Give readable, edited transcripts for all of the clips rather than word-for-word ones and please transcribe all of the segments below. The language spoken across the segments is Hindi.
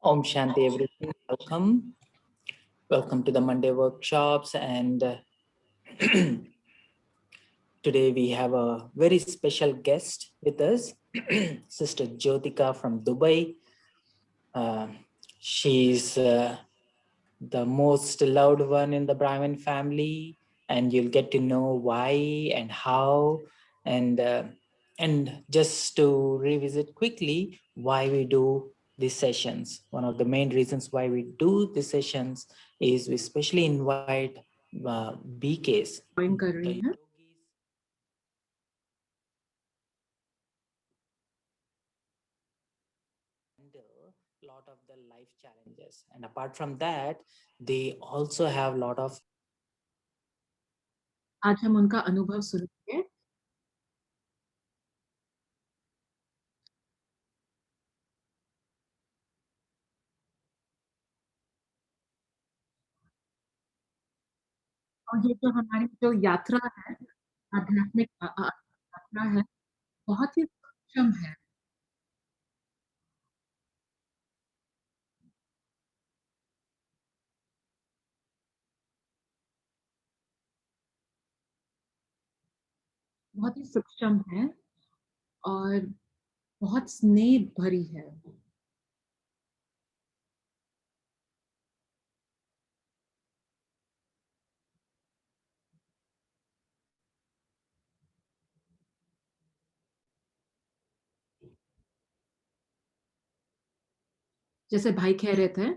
Om Shanti, everyone. Welcome. Welcome to the Monday workshops. And today we have a very special guest with us, Sister Jyotika from Dubai. She's the most loved one in the Brahmin family, and you'll get to know why and how. And just to revisit quickly why we do these sessions. One of the main reasons why we do these sessions is we especially invite BKs. Handle a lot of the life challenges, and apart from that, they also have a lot of. आज हम उनका अनुभव सुनेंगे। और ये जो हमारी जो यात्रा है, आध्यात्मिक यात्रा है, बहुत ही सक्षम है। बहुत ही सक्षम है और बहुत स्नेह भरी है। जैसे भाई कह रहे थे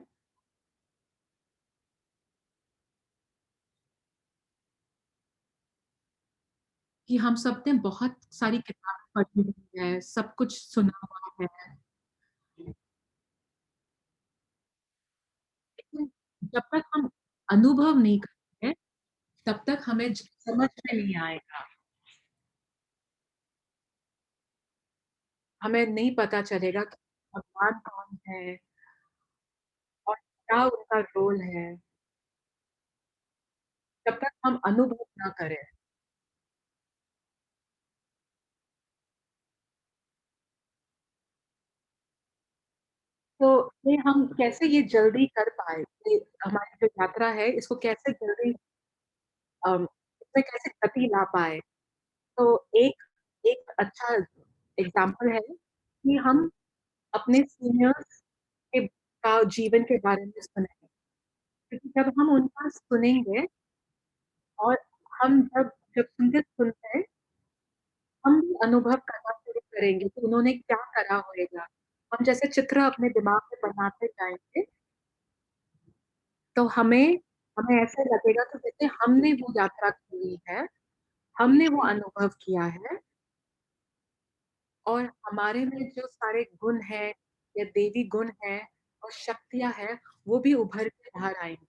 कि हम सब ने बहुत सारी किताबें पढ़ी हुई है, सब कुछ सुना हुआ है। लेकिन जब तक हम अनुभव नहीं करेंगे, तब तक हमें समझ में नहीं आएगा। हमें नहीं पता चलेगा कि भगवान कौन है और क्या उनका रोल है, जब तक हम अनुभव ना करें। तो ये हम कैसे ये जल्दी कर पाए, ये हमारी जो यात्रा है इसको कैसे जल्दी इसमें कैसे गति ला पाए। तो एक एक अच्छा एग्जाम्पल है कि हम अपने सीनियर्स के का जीवन के बारे में सुने, क्योंकि जब हम उनका सुनेंगे और हम जब सुनते सुनते हम भी अनुभव करना शुरू करेंगे कि उन्होंने क्या करा होगा। हम जैसे चित्र अपने दिमाग में बनाते जाएंगे, तो हमें हमें ऐसा लगेगा कि जैसे हमने वो यात्रा की है, हमने वो अनुभव किया है और हमारे में जो सारे गुण हैं या देवी गुण हैं और शक्तियाँ हैं, वो भी उभर के बाहर आएँगी।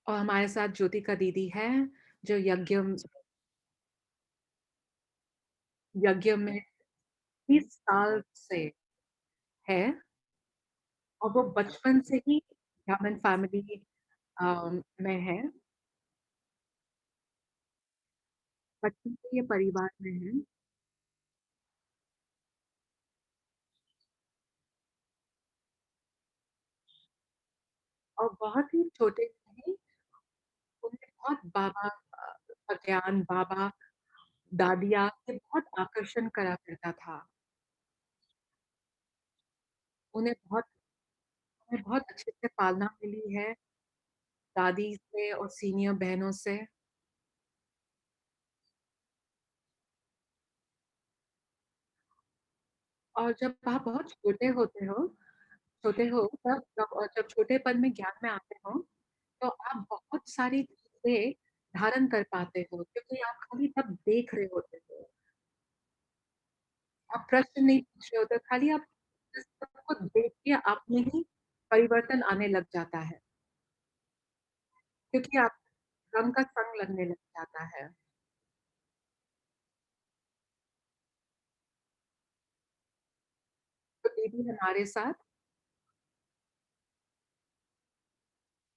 और हमारे साथ ज्योतिका दीदी है, जो यज्ञ में 30 साल से है और वो बचपन से ही ब्राह्मण फैमिली में है। बचपन से ये परिवार में है और बहुत ही छोटे से ही उन्हें बहुत बाबा का ज्ञान, बाबा, दादिया से बहुत आकर्षण करा करता था। उन्हें बहुत उन्हें बहुत अच्छे से पालना मिली है, दादी से और सीनियर बहनों से। और जब आप बहुत छोटे हो जब छोटेपन में ज्ञान में आते हो, तो आप बहुत सारी चीज़ें धारण कर पाते हो, क्योंकि आप खाली तब देख रहे होते हो। आप प्रश्न नहीं पूछ रहे होते, खाली आप बस सबको देख के आप में ही परिवर्तन आने लग जाता है, क्योंकि आप रंग का संग लगने लग जाता है। तो भी हमारे साथ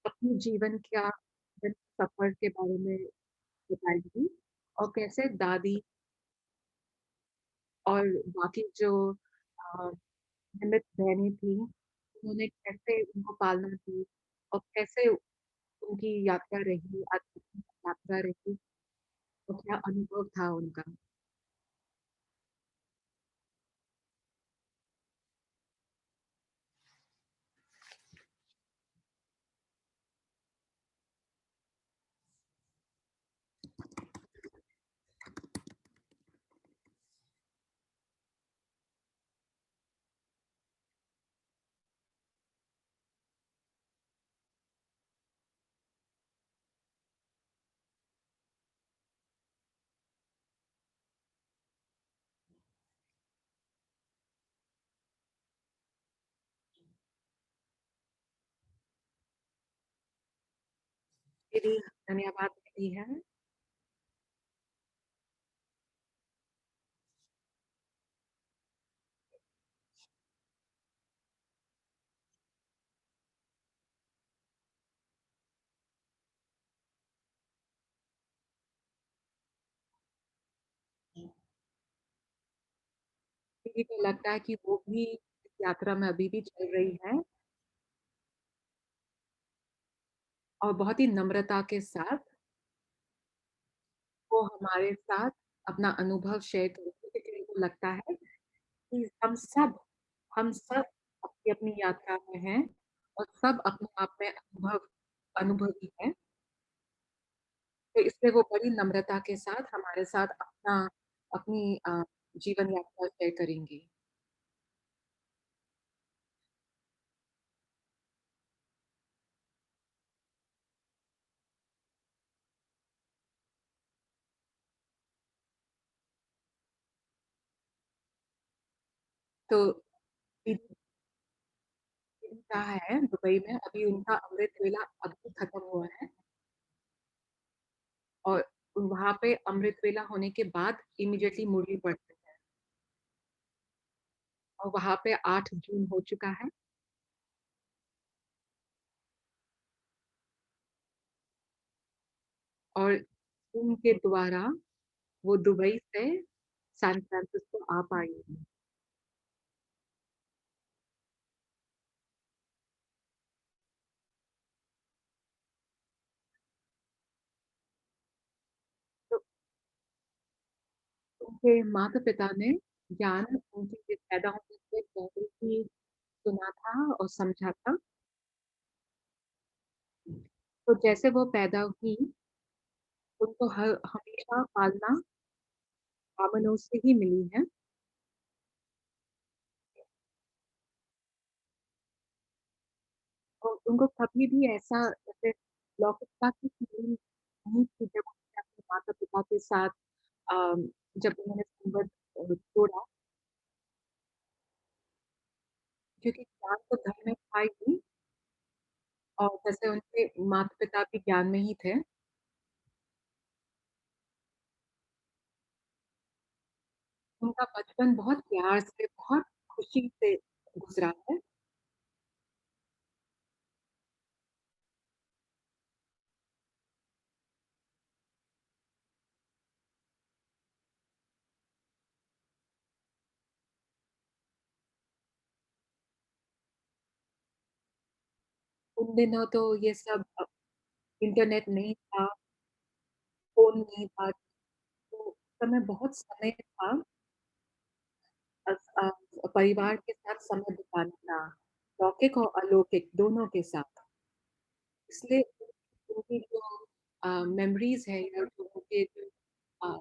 अपने जीवन का सफ़र के बारे में बताएँगी और कैसे दादी और बाकी जो अ, निमित बहनें थीं, उन्होंने कैसे उनको पालना दी और कैसे उनकी यात्रा रही, आध्यात्मिक यात्रा रही और क्या अनुभव था उनका। मेरी धन्यवाद देती है। मुझे तो लगता है कि वो भी इस यात्रा में अभी भी चल रही है और बहुत ही नम्रता के साथ वो हमारे साथ अपना अनुभव शेयर करेंगे क्योंकि उनको लगता है कि हम सब अपनी-अपनी यात्रा में हैं और सब अपने आप में अनुभवी हैं। तो इसलिए वो बड़ी नम्रता के साथ हमारे साथ अपनी जीवन यात्रा शेयर करेंगी। तो दीदी दीदी का है दुबई में, अभी उनका अमृत वेला अभी खत्म हुआ है और वहाँ पे अमृत वेला होने के बाद इमीडिएटली मुरली पड़ते हैं और वहाँ पे 8 जून हो चुका है और उनके द्वारा वो दुबई से सैन फ्रांसिस्को आ पाई हैं। तो उनके माता-पिता ने ज्ञान उनके पैदा होने से पहले ही सुना था और समझा था। तो जैसे वो पैदा हुई, उनको हमेशा पालना बामनों से ही मिली है और उनको कभी भी ऐसा जैसे लौकिकता की फीलिंग नहीं थी जब उन्होंने अपने माता-पिता के साथ अ, जब उन्होंने संबंध तोड़ा क्योंकि ज्ञान तो घर में था ही और जैसे उनके माता-पिता भी ज्ञान में ही थे। उनका बचपन बहुत प्यार से, बहुत खुशी से गुज़रा है। उन दिनों तो ये सब इंटरनेट नहीं था, फ़ोन नहीं था, तो उस समय बहुत समय था परिवार के साथ समय बिताने का, लौकिक और अलौकिक दोनों के साथ। इसलिए उनकी जो मेमोरीज़ है या जो उनके अ,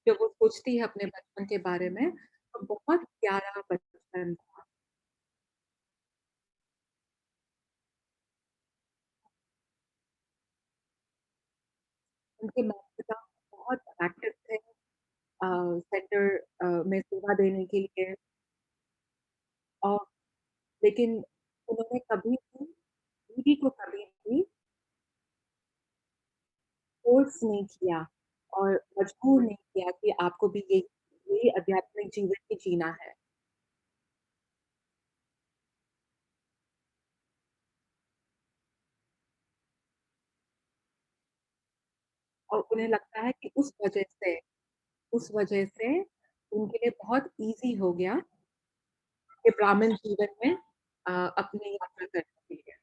जब वो सोचती है अपने बचपन के बारे में, तो बहुत प्यारा बचपन था। उनके माता-पिता बहुत एक्टिव थे सेंटर में सेवा देने के लिए और लेकिन उन्होंने कभी भी दीदी को कभी भी फ़ोर्स नहीं किया और मजबूर नहीं किया कि आपको भी यही यही आध्यात्मिक जीवन ही जीना है। और उन्हें लगता है कि उस वजह से उनके लिए बहुत ईज़ी हो गया कि ब्राह्मण जीवन में अपनी यात्रा करने के लिए।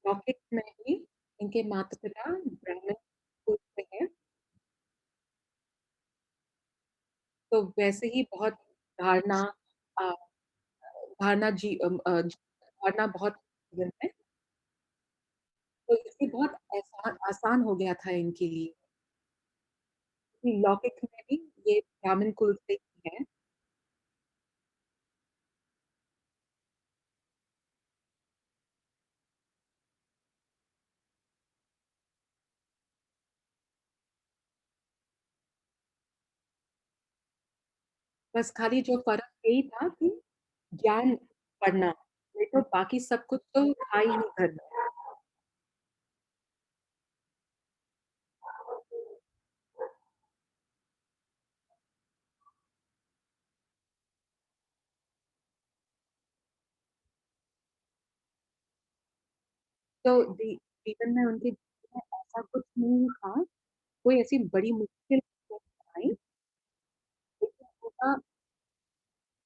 लौकिक में ही इनके माता-पिता ब्राह्मण कुल से हैं, तो वैसे ही बहुत धारणा अ, धारणा बहुत जीवन में, तो इसलिए बहुत आसान हो गया था इनके लिए कि लौकिक में भी ये ब्राह्मण कुल से ही हैं। बस खाली जो फ़र्क यही था कि ज्ञान पढ़ना, नहीं तो बाकी सब कुछ तो था ही घर में। तो जीवन में उनके जीवन में ऐसा कुछ नहीं था, कोई ऐसी बड़ी मुश्किल नहीं आई, लेकिन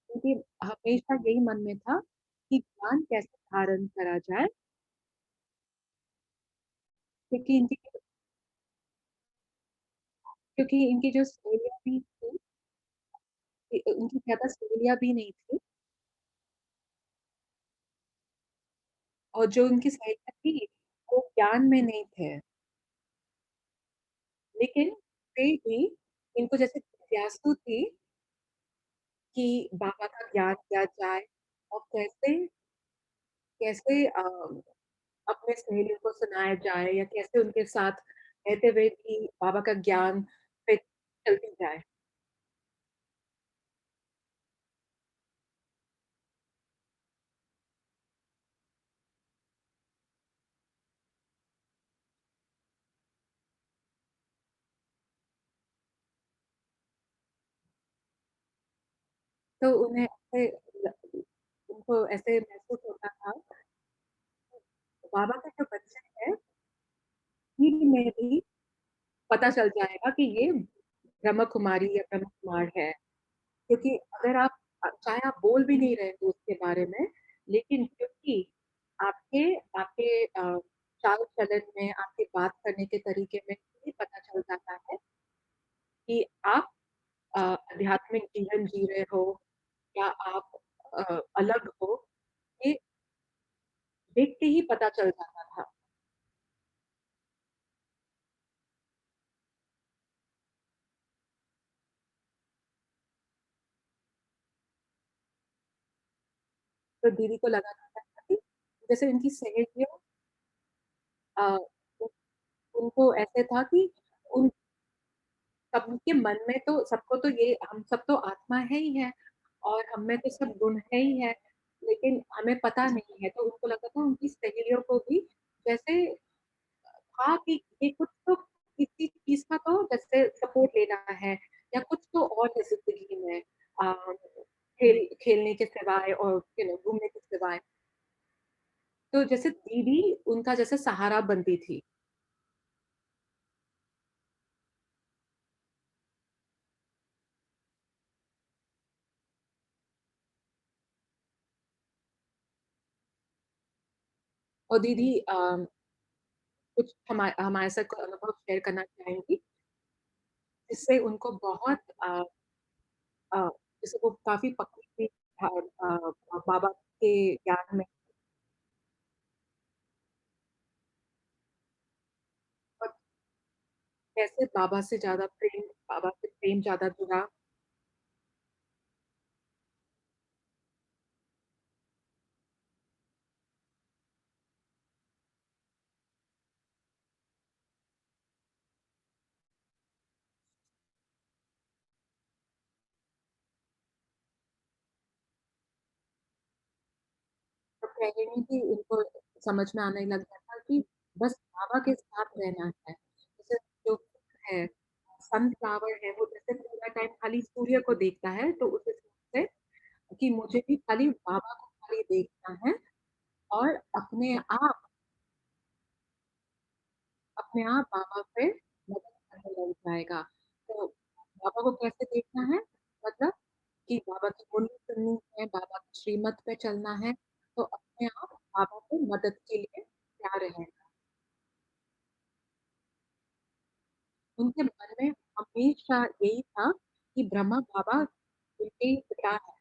उनके हमेशा यही मन में था कि ज्ञान कैसे धारण करा जाए, क्योंकि इनकी जो सहेलियाँ भी थी, उनकी ज़्यादा सहेलियाँ भी नहीं थी और जो उनकी सहेलियाँ थी, वो ज्ञान में नहीं थे। लेकिन फिर भी इनको जैसे जिज्ञासु थी कि बाबा का ज्ञान दिया जाए और कैसे कैसे अपने सहेलियों को सुनाया जाए या कैसे उनके साथ रहते हुए भी बाबा का ज्ञान पे चलती जाए। तो उन्हें ऐसे ल उनको ऐसे महसूस होता था, बाबा के जो बच्चे हैं, इन्हीं में भी पता चल जाएगा कि ये ब्रह्म कुमारी या ब्रह्म कुमार है। क्योंकि अगर आप चाहे आप बोल भी नहीं रहे हो उसके बारे में, लेकिन क्योंकि आपके आपके चाल-चलन में, आपके बात करने के तरीके में ये पता चल जाता है कि आप आध्यात्मिक जीवन जी रहे हो या आप अलग हो, ये देख के ही पता चल जाता था। तो दीदी को लगा था कि जैसे इनकी सहेलियों अ, उ उनको ऐसे था कि उन सबके मन में तो सबको तो ये हम सब तो आत्मा है ही है और हम में तो सब गुण है ही है, लेकिन हमें पता नहीं है, तो उनको लगा था उनकी सहेलियों को भी जैसे था कि ये कुछ तो किसी चीज़ का तो जैसे सपोर्ट लेना है या कुछ तो और है ज़िंदगी में खेलने के सिवाय और घूमने के सिवाय। तो जैसे दीदी उनका जैसे सहारा बनती थी और दीदी कुछ हमारे साथ कोई अनुभव शेयर करना चाहेंगी, जिससे उनको बहुत अ, जैसे वो काफ़ी पक्की थी बाबा के ज्ञान में और कैसे बाबा से प्रेम ज़्यादा जुड़ा। तो कह रही हैं कि उनको समझ में आने लग गया था कि बस बाबा के साथ रहना है। जैसे है, सनफ्लावर है, वो जैसे पूरा टाइम खाली सूर्य को देखता है, तो उस हिसाब से कि मुझे भी खाली बाबा को खाली देखना है और अपने आप बाबा पे मदद करने लग जाएगा। तो बाबा को कैसे देखना है? मतलब कि बाबा की बोली सुननी है, बाबा की श्रीमत पे चलना है, तो अपने आप बाबा को मदद के लिए तैयार रहेगा। उनके मन में हमेशा यही था कि ब्रह्मा बाबा उनके पिता हैं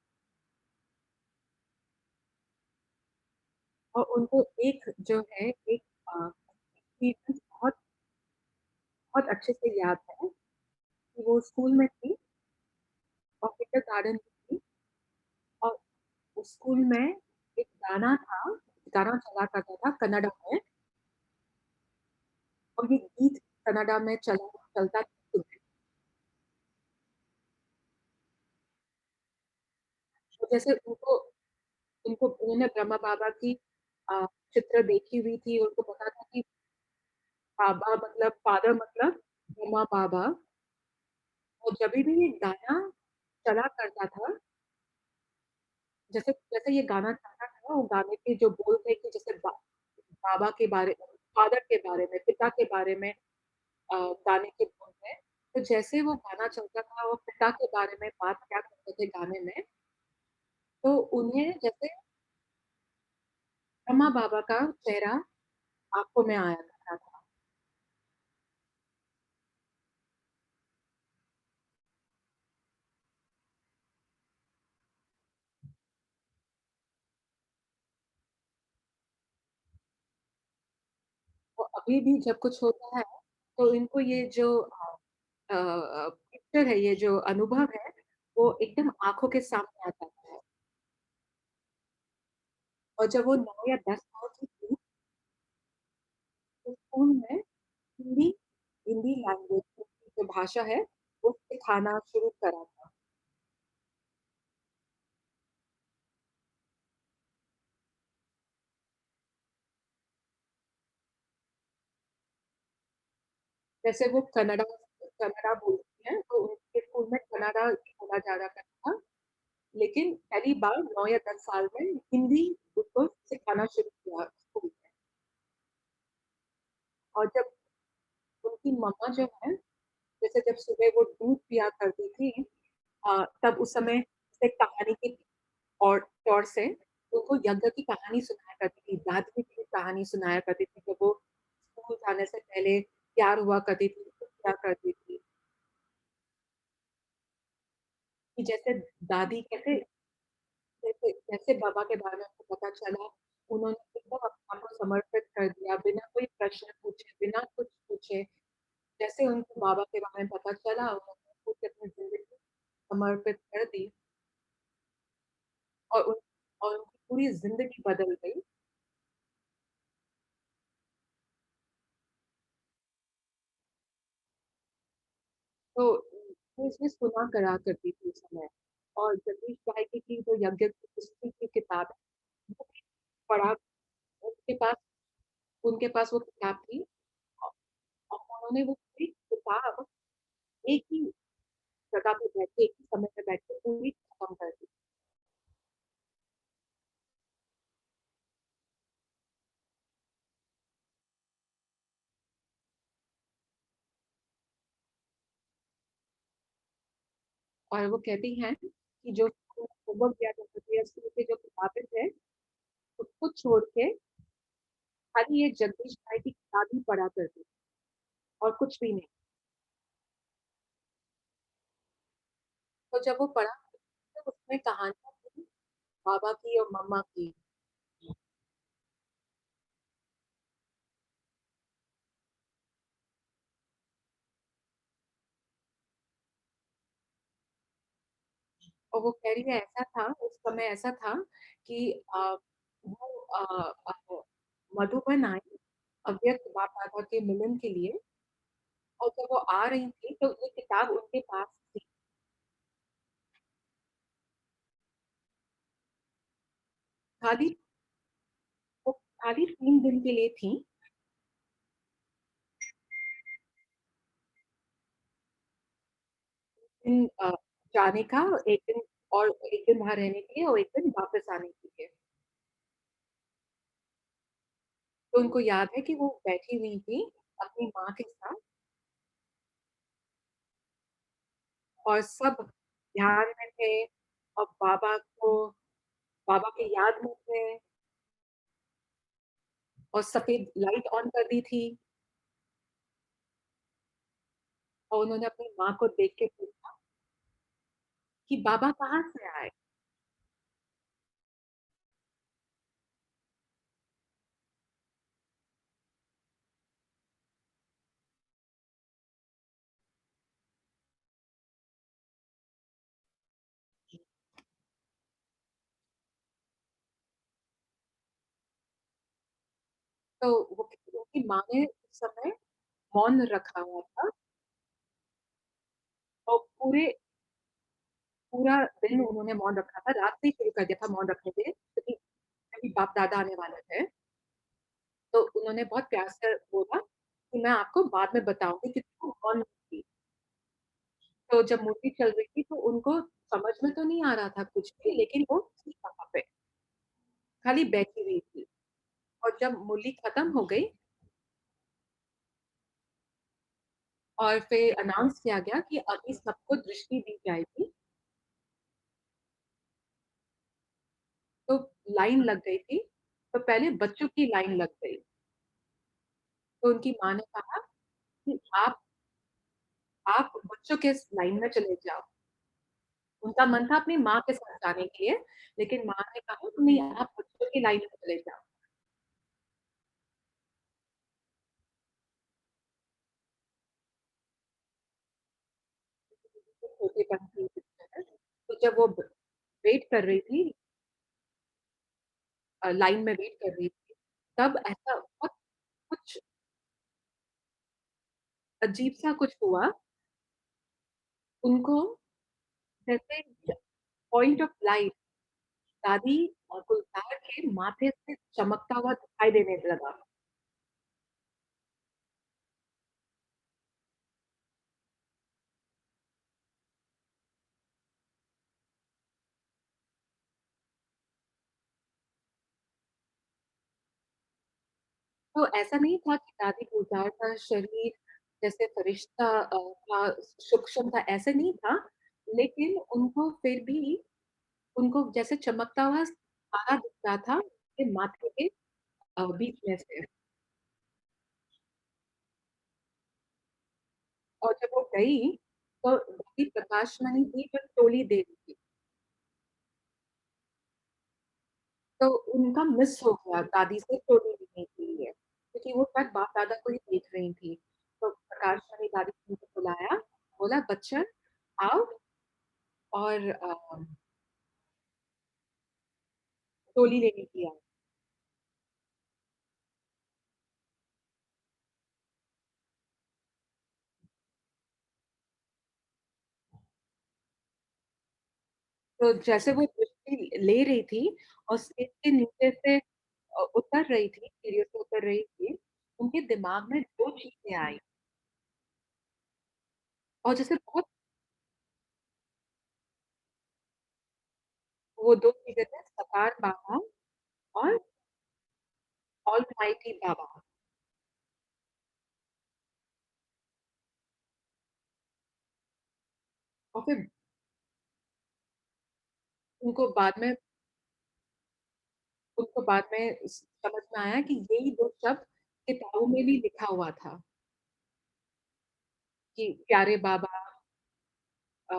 और उनको एक जो है एक एक्सपीरियंस बहुत अच्छे से याद है कि वो स्कूल में थी और किंडरगार्टन में थी और उस स्कूल में एक गाना चला करता था कन्नड़ा में और ये गीत कन्नड़ा में चलता था। तो जैसे उन्होंने ब्रह्मा बाबा की चित्र देखी हुई थी, उनको पता था कि बाबा मतलब फादर मतलब ब्रह्मा बाबा और जभी भी ये गाना चला करता था, जैसे जैसे ये गाना चलता था, वो गाने के जो बोल थे कि जैसे बाबा के बारे फादर के बारे में, पिता के बारे में गाने के बोल थे। तो जैसे वो गाना चलता था, वो पिता के बारे में बात क्या करते थे गाने में, तो उन्हें जैसे ब्रह्मा बाबा का चेहरा आँखों में आया करता था। तो अभी भी जब कुछ होता है, तो इनको ये जो पिक्चर है, ये जो अनुभव है, वो एकदम आँखों के सामने आ जाता है। और जब वो 9 या 10 साल की थी, तो स्कूल में हिंदी हिंदी लैंग्वेज की जो भाषा है, वो सिखाना शुरू करा था। जैसे वो कन्नड़ा बोलती हैं, तो उनके स्कूल में कन्नड़ा बोला जा रहा था, लेकिन पहली बार 9 या 10 साल में हिंदी उसको सिखाना शुरू किया स्कूल में। और जब उनकी मम्मा जो है, जैसे जब सुबह वो दूध पिया करती थी तब उस समय जैसे कहानी की और तौर से उनको यज्ञ की कहानी सुनाया करती थी, दादी की कहानी सुनाया करती थी, जब वो स्कूल जाने से पहले तैयार हुआ करती थी, तो क्या करती थी, कि जैसे दादी कैसे जैसे जैसे बाबा के बारे में उनको पता चला, उन्होंने एकदम अपने आप को समर्पित कर दिया, बिना कोई प्रश्न पूछे, बिना कुछ पूछे। जैसे उनको बाबा के बारे में पता चला, उन्होंने खुद अपनी ज़िंदगी समर्पित कर दी और उन और उनकी पूरी ज़िंदगी बदल गई। तो वो इसमें सुना करा करती थी उस समय और जगदीश बाई की जो यज्ञ की हिस्ट्री की किताब है, वो भी पढ़ा उनके पास उनके पास वो किताब थी औ और उन्होंने वो पूरी किताब एक ही जगह पे बैठ के, एक ही समय पे बैठ के पूरी खत्म कर दी। और वो कहती हैं कि जो होमवर्क दिया करते थे या स्कूल की जो किताबें थे, उसको छोड़ के खाली ये जगदीश भाई की किताब ही पढ़ा करती थी और कुछ भी नहीं। तो जब वो पढ़ा तो उसमें कहानियाँ थी बाबा की और मम्मा की और वो कह रही है ऐसा था, उस समय ऐसा था कि वो मधुबन आई अव्यक्त बाप-दादा के मिलन के लिए और जब वो आ रही थी तो ये किताब उनके पास थी। खाली वो खाली 3 दिन के लिए थी दिन जाने का, 1 दिन और 1 दिन वहाँ रहने के लिए और 1 दिन वापस आने के लिए। तो उनको याद है कि वो बैठी हुई थी अपनी माँ के साथ और सब ध्यान में थे और बाबा की याद में थे और सफ़ेद लाइट ऑन कर दी थी और उन्होंने अपनी माँ को देख के पूछा कि बाबा कहाँ से आए? तो वो उनकी माँ ने उस समय मौन रखा हुआ था और पूरा दिन उन्होंने मौन रखा था, रात से ही शुरू कर दिया था मौन रखने के लिए क्योंकि अभी बाप-दादा आने वाले थे। तो उन्होंने बहुत प्यार से बोला कि मैं आपको बाद में बताऊँगी क्योंकि वो मौन थी। तो जब मूवी चल रही थी तो उनको समझ में तो नहीं आ रहा था कुछ भी, लेकिन वो थी वहाँ पे, खाली बैठी हुई थी और जब मूवी खत्म हो गई और फिर अनाउंस किया गया कि अभी सबको दृष्टि दी जाएगी, तो लाइन लग गई थी, तो पहले बच्चों की लाइन लग गई। तो उनकी माँ ने कहा कि आप बच्चों के इस लाइन में चले जाओ। उनका मन था अपनी माँ के साथ जाने के लिए, लेकिन माँ ने कहा नहीं आप बच्चों की लाइन में चले जाओ। छोटेपन की पिक्चर है। तो जब वो वेट कर रही थी लाइन में वेट कर रही थी, तब ऐसा बहुत कुछ अजीब-सा कुछ हुआ। उनको जैसे पॉइंट ऑफ लाइट दादी और गुलज़ार के माथे से चमकता हुआ दिखाई देने लगा। तो ऐसा नहीं था कि दादी गुलज़ार का शरीर जैसे फरिश्ता था, सूक्ष्म था, ऐसा नहीं था। लेकिन उनको फिर भी उनको जैसे चमकता हुआ तारा दिख रहा था उनके माथे के बीच में से। और जब वो गई, तो दादी प्रकाशमणि थी जो टोली दे रही थी। तो उनका मिस हो गया दादी से टोली लेने के लिए, क्योंकि वो शायद बाप-दादा को ही देख रही थी। तो प्रकाशमणि दादी ने उनको बुलाया, बोला बच्चन आओ और टोली लेने की आओ। तो जैसे वो दृष्टि ले रही थी और स्टेज के नीचे से उतर रही थी, सीढ़ियों से उतर रही थी, उनके दिमाग में 2 चीज़ें आई और जैसे बहुत वो 2 चीज़ें थे सतार बाबा और ऑलमाइटी बाबा। और फिर उनको बाद में उनको बाद में समझ में आया कि यही 2 शब्द किताबों में भी लिखा हुआ था कि प्यारे बाबा अ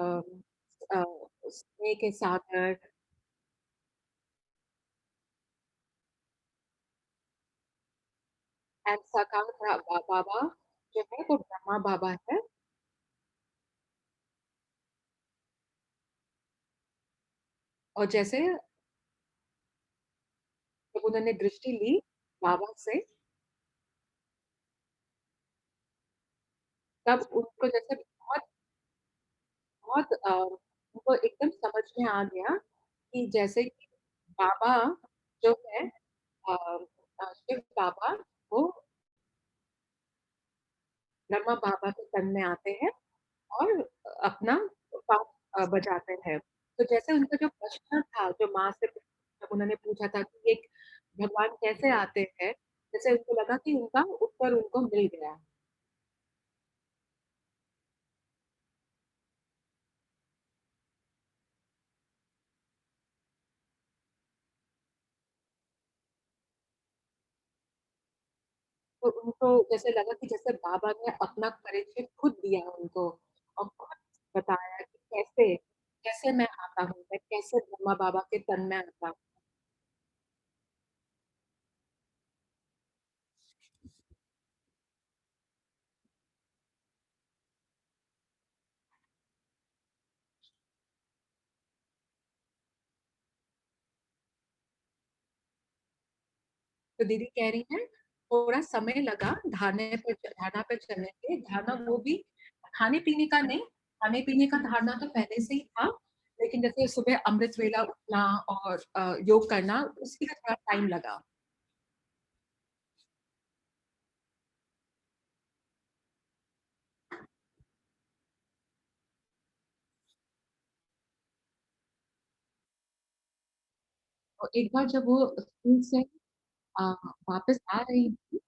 अ, स्नेह के सागर एंड साकार बाबा जो है वो ब्रह्मा बाबा है और जैसे जब उन्होंने दृष्टि ली बाबा से, तब उनको जैसे बहुत उनको एकदम समझ में आ गया कि जैसे कि बाबा जो है अ शिव बाबा वो ब्रह्मा बाबा के तन में आते हैं और अपना पाँव बजाते हैं। तो जैसे उनका जो प्रश्न था, जो माँ से जब उन्होंने पूछा था कि एक भगवान कैसे आते हैं, जैसे उनको लगा कि उनका उत्तर उनको मिल गया। तो उनको जैसे लगा कि जैसे बाबा ने अपना परिचय खुद दिया उनको और खुद बताया कि कैसे कैसे मैं आता हूँ, मैं कैसे ब्रह्मा बाबा के तन में आता हूँ। तो दीदी कह रही हैं, थोड़ा समय लगा धारणा पे चलने पे, धारणा वो भी खाने-पीने का नहीं, खाने-पीने का धारणा तो पहले से ही था, लेकिन जैसे सुबह अमृत वेला उठना और योग करना, उसके लिए थोड़ा टाइम लगा। और एक बार जब वो स्कूल से अ, वापस आ रही थी,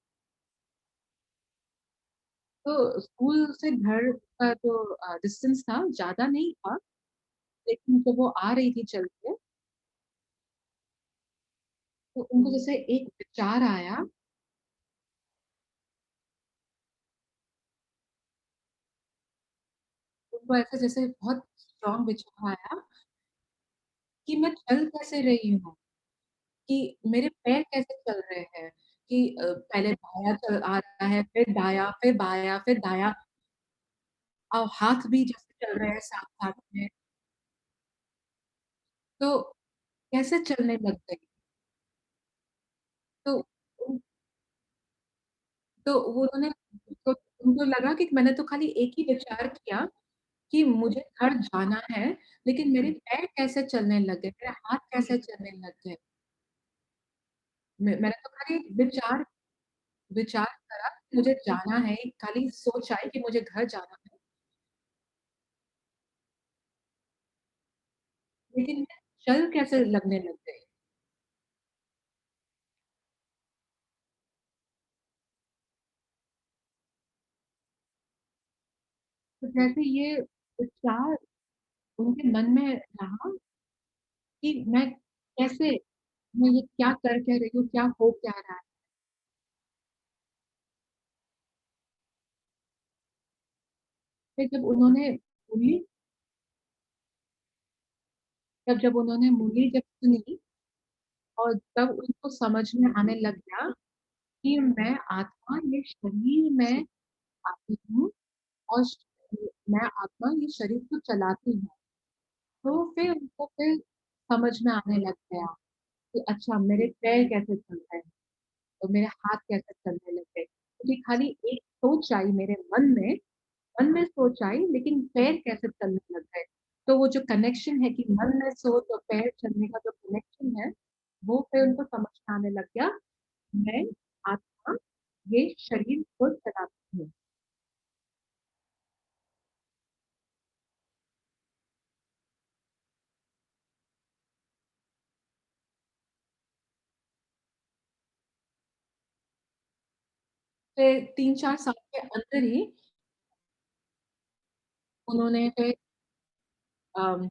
तो स्कूल से घर का जो डिस्टेंस था, ज़्यादा नहीं था, लेकिन जब वो आ रही थी चल के, तो उनको जैसे एक विचार आया, उनको ऐसे जैसे बहुत स्ट्रॉन्ग विचार आया कि मैं चल कैसे रही हूँ, कि मेरे पैर कैसे चल रहे हैं, कि पहले बायाँ चल आ रहा है, फिर दायाँ, फिर बायाँ, फिर दायाँ और हाथ भी जैसे चल रहे हैं साथ-साथ में, तो कैसे चलने लग गई। तो उन तो वो उन्होंने तो उनको लगा कि मैंने तो खाली एक ही विचार किया कि मुझे घर जाना है, लेकिन मेरे पैर कैसे चलने लग गए, मेरे हाथ कैसे चलने लग गए। मैंने तो खाली विचार विचार करा कि मुझे जाना है, खाली सोच आई कि मुझे घर जाना है, लेकिन मैं चल कैसे लगने लग गई। तो जैसे ये विचार उनके मन में रहा कि मैं कैसे मैं ये क्या कर क्या रही हूँ, क्या हो क्या रहा है। फिर जब उन्होंने मूली जब उन्होंने मूली जब सुनी और तब उनको समझ में आने लग गया कि मैं आत्मा ये शरीर में आती हूँ और मैं आत्मा ये शरीर को चलाती हूँ। तो फिर उनको फिर समझ में आने लग गया कि अच्छा मेरे पैर कैसे चलते हैं, तो मेरे हाथ कैसे चलने लग गए। क्योंकि खाली एक सोच आई मेरे मन में सोच आई लेकिन पैर कैसे चलने लग गए। तो वो जो कनेक्शन है कि मन में सोच और पैर चलने का जो कनेक्शन है, वो फिर उनको समझ में आने लग गया, मैं आत्मा ये शरीर को चलाती हूँ। फिर 3-4 साल के अंदर ही उन्होंने फिर अम,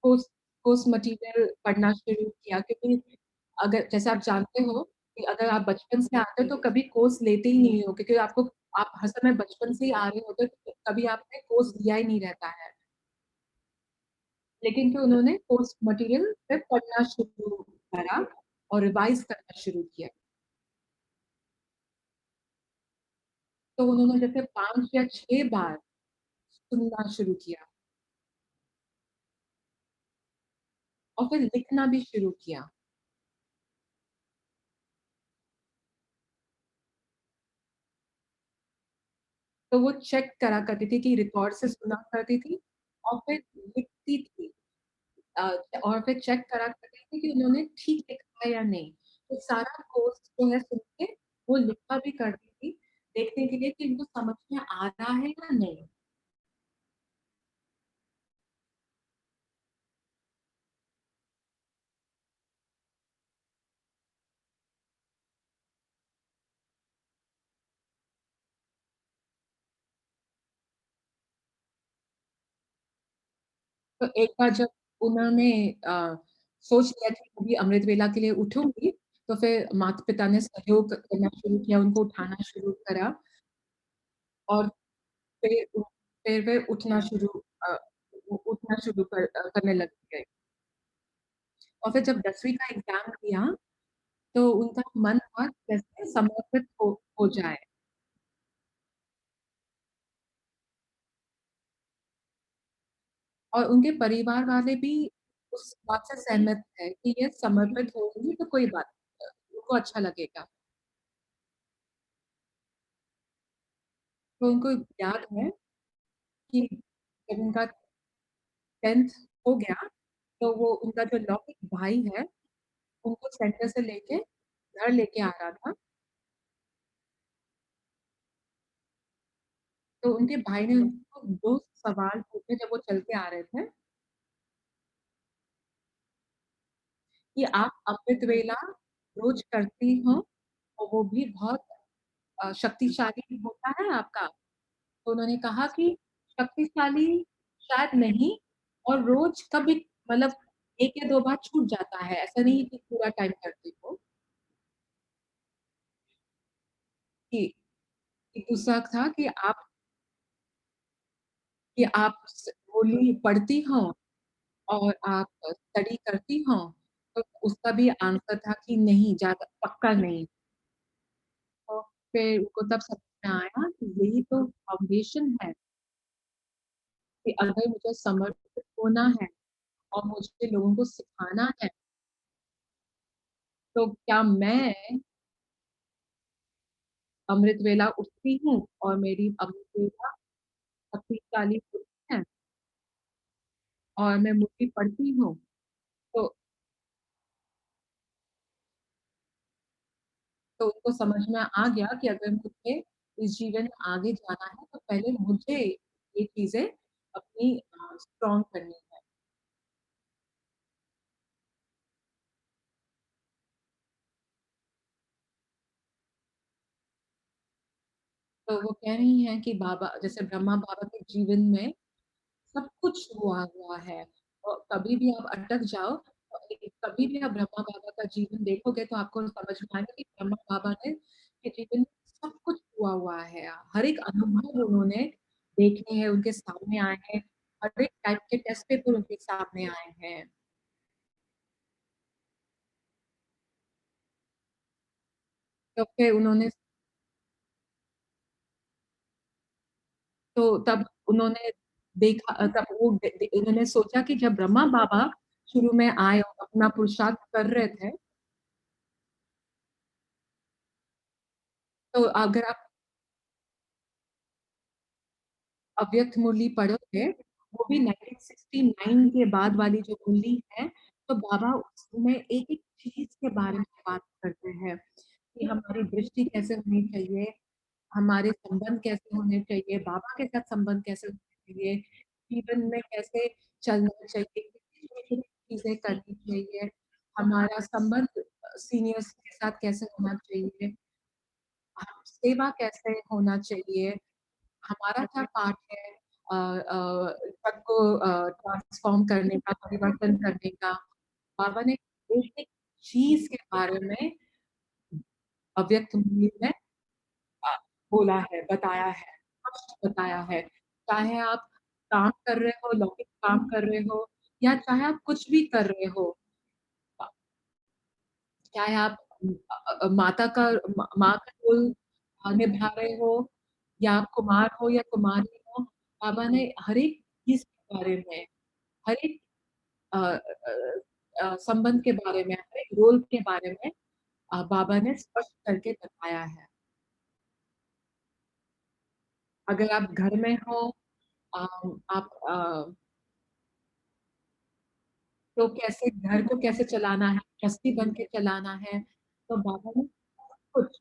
कोर्स कोर्स मटेरियल पढ़ना शुरू किया क्योंकि अगर जैसे आप जानते हो कि अगर आप बचपन से आते हो तो कभी कोर्स लेते ही नहीं हो क्योंकि आपको आप हर समय बचपन से ही आ रहे होते हो तो कभी आपने कोर्स लिया ही नहीं रहता है। लेकिन फिर उन्होंने कोर्स मटेरियल फिर पढ़ना शुरू करा और रिवाइज़ करना शुरू किया। तो उन्होंने जैसे 5 या 6 बार सुनना शुरू किया और फिर लिखना भी शुरू किया। तो वो चेक करा करती थी कि रिकॉर्ड से सुना करती थी और फिर लिखती थी। अ, और फिर चेक करा करती थी कि उन्होंने ठीक लिखा है या नहीं। तो सारा कोर्स जो है सुन के वो लिखा भी करती थी, देखने के लिए कि इनको समझ में आ रहा है या नहीं। तो एक बार जब उन्होंने सोच लिया कि अभी अमृत वेला के लिए उठूँगी, तो फिर माता-पिता ने सहयोग करना शुरू किया, उनको उठाना शुरू करा और फिर उ फिर वे अ, उठना शुरू करने लग गए। और फिर जब 10वीं का एग्ज़ाम दिया, तो उनका मन हुआ कैसे समर्पित हो जाए और उनके परिवार वाले भी उस बात से सहमत थे कि ये समर्पित होंगी तो कोई बात नहीं, उनको अच्छा लगेगा। तो उनको याद है कि जब उनका 10th हो गया, तो वो उनका जो लौकिक भाई है, उनको सेंटर से लेके घर लेके आ रहा था। तो उनके भाई ने उनको 2 सवाल पूछे जब वो चल के आ रहे थे कि आप अमृत वेला रोज़ करती हो और वो भी बहुत शक्तिशाली होता है आपका? तो उन्होंने कहा कि शक्तिशाली शायद नहीं और रोज़ कभी मतलब 1 या 2 बार छूट जाता है, ऐसा नहीं है कि पूरा टाइम करती हो। कि दूसरा था कि आप होली पढ़ती हो और आप स्टडी करती हो, तो उसका भी आंसर था कि नहीं ज़्यादा पक्का नहीं। तो फिर उनको तब समझ में आया कि यही तो फाउंडेशन है कि अगर मुझे समर्पित होना है और मुझे लोगों को सिखाना है, तो क्या मैं अमृत वेला उठती हूँ और मेरी अमृत वेला शक्तिशाली होती है और मैं मुरली पढ़ती हूँ, तो उनको समझ में आ गया कि अगर मुझे इस जीवन में आगे जाना है, तो पहले मुझे ये चीज़ें अपनी स्ट्रॉन्ग करनी है। तो वो कह रही हैं कि बाबा जैसे ब्रह्मा बाबा के जीवन में सब कुछ हुआ हुआ है और कभी भी आप अटक जाओ कभी भी आप ब्रह्मा बाबा का जीवन देखोगे तो आपको समझ में आएगा कि ब्रह्मा बाबा ने के जीवन में सब कुछ हुआ हुआ है। हर एक अनुभव उन्होंने देखे हैं, उनके सामने आए हैं, हर एक टाइप के टेस्ट पेपर उनके सामने आए हैं। तो फिर उन्होंने तो तब उन्होंने देखा तब वो उन्होंने सोचा कि जब ब्रह्मा बाबा शुरू में आए और अपना पुरुषार्थ कर रहे थे, तो अगर आप अव्यक्त मुरली पढ़ोगे, वो भी 1969 के बाद वाली जो मुरली है, तो बाबा उसमें एक-एक चीज़ के बारे में बात करते हैं, कि हमारी दृष्टि कैसे होनी चाहिए, हमारे संबंध कैसे होने चाहिए, बाबा के साथ संबंध कैसे होने चाहिए, जीवन में कैसे चलना चाहिए, छोटी-छोटी चीज़ें करनी चाहिए, हमारा संबंध सीनियर्स के साथ कैसे होना चाहिए, सेवा कैसे होना चाहिए, हमारा क्या पार्ट है जग को ट्रांसफ़ॉर्म करने का, परिवर्तन करने का। बाबा ने एक-एक चीज़ के बारे में अव्यक्त मुनि में अ, बोला है, बताया है, स्पष्ट बताया है। चाहे आप काम कर रहे हो, लौकिक काम कर रहे हो या चाहे आप कुछ भी कर रहे हो, अ, चाहे आप माता का माँ का रोल निभा रहे हो या आप कुमार हो या कुमारी हो, बाबा ने हर एक चीज़ के बारे में, हर एक संबंध के बारे में, हर एक रोल के बारे में बाबा ने स्पष्ट करके बताया है। अगर आप घर में हो आप तो कैसे घर को कैसे चलाना है, ट्रस्टी बन के चलाना है, तो बाबा ने सब कुछ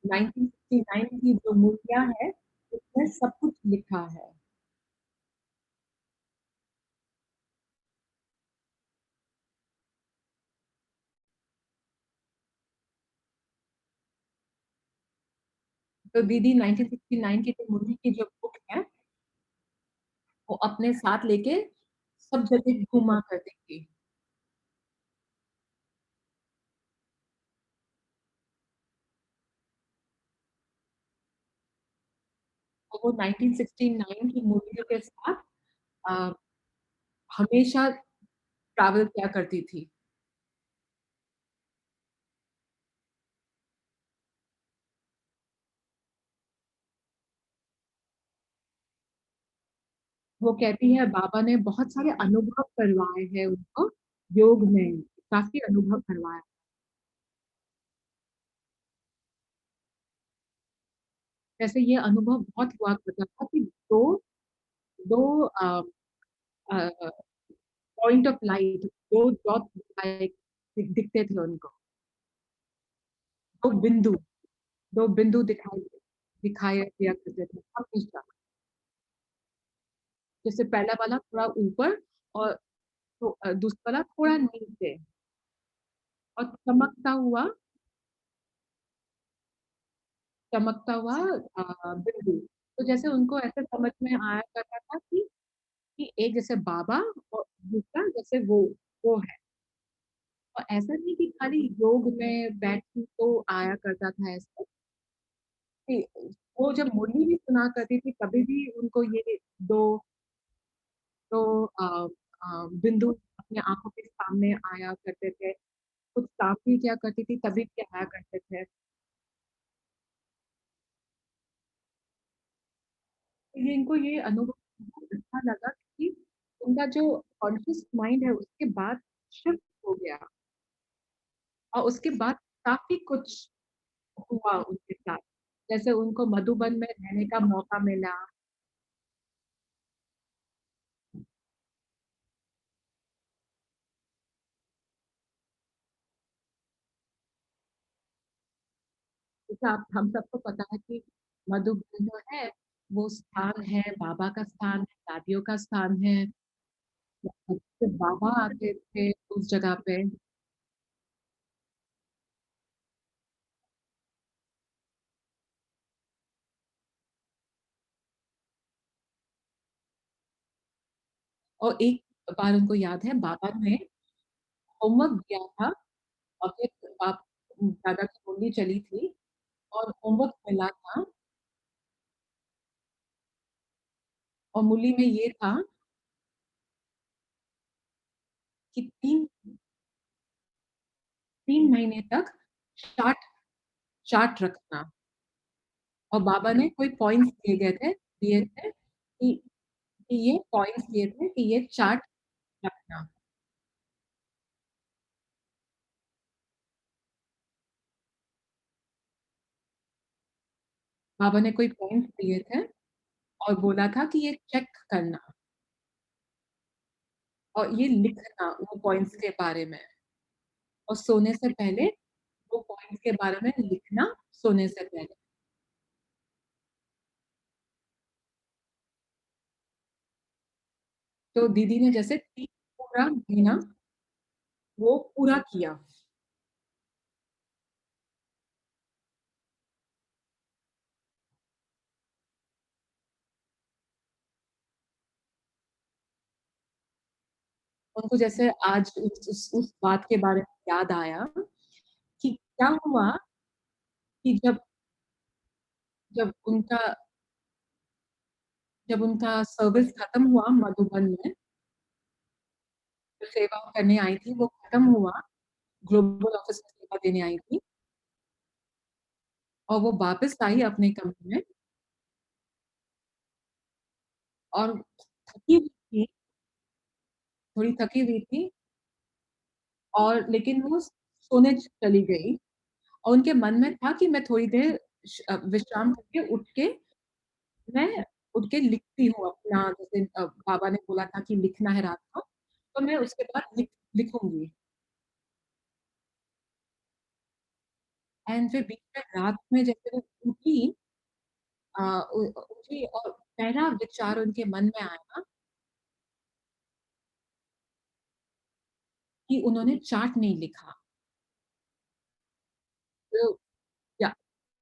1969 की जो मूर्तियाँ हैं, उसमें सब कुछ लिखा है। तो दीदी 1969 की जो मूर्ति की जो बुक है, वो अपने साथ लेके सब जगह घूमा करती थी। और वो 1969 की मूवियों के साथ अ, हमेशा ट्रैवल किया करती थी। वो कहती है बाबा ने बहुत सारे अनुभव करवाए हैं उनको योग में, काफ़ी अनुभव करवाया। जैसे ये अनुभव बहुत हुआ करता था कि 2 2 अ, point of light, 2 dot light दिखते थे उनको। 2 बिंदु 2 बिंदु दिखाई दिया करते थे हमेशा। जैसे पहला वाला थोड़ा ऊपर और दूसरा वाला थोड़ा नीचे और चमकता हुआ बिंदु। तो जैसे उनको ऐसे समझ में आया करता था कि एक जैसे बाबा और दूसरा जैसे वो है। और ऐसा नहीं कि खाली योग में बैठी तो आया करता था ऐसा कि वो जब मुरली भी सुना करती थी तभी भी उनको ये दो दो बिंदु अपने आंखों के सामने आया करते थे। कुछ साफ भी किया करती थी तभी भी आया करते थे। तो ये इनको ये अनुभव बहुत अच्छा लगा कि उनका जो कॉन्शियस माइंड है उसके बाद शिफ्ट हो गया और उसके बाद काफी कुछ हुआ उनके साथ। जैसे उनको मधुबन में रहने का मौका मिला। जैसे आप हम सबको पता है कि मधुबन जो है वो स्थान है, बाबा का स्थान है, दादियों का स्थान है। जब बाबा आते थे उस जगह पे और एक बार उनको याद है बाबा ने होमवर्क दिया था और फिर दादा की मुरली चली थी और होमवर्क मिला था और मुरली में ये था कि 3 महीने तक चार्ट चार्ट रखना और बाबा ने कोई पॉइंट्स दिए थे कि ये पॉइंट्स दिए थे कि ये चार्ट रखना। बाबा ने कोई पॉइंट्स दिए थे और बोला था कि ये चेक करना और ये लिखना वो पॉइंट्स के बारे में और सोने से पहले वो पॉइंट्स के बारे में लिखना सोने से पहले। तो दीदी ने जैसे 3 पूरा महीना वो पूरा किया। उनको जैसे आज उस बात के बारे में याद आया कि क्या हुआ कि जब उनका जब उनका सर्विस खत्म हुआ मधुबन में, जो सेवा करने आई थी वो खत्म हुआ, ग्लोबल ऑफिस में सेवा देने आई थी और वो वापस आई अपने कमरे में और थकी हुई थी, थोड़ी थकी हुई थी और लेकिन वो सोने चली गई और उनके मन में था कि मैं थोड़ी देर विश्राम करके मैं उठ के लिखती हूँ अपना जैसे बाबा ने बोला था कि लिखना है रात को, तो मैं उसके बाद लिखूँगी। एंड फिर बीच में रात में जैसे वो उठी अ, उठी और पहला विचार उनके मन में आया कि उन्होंने चार्ट नहीं लिखा। तो या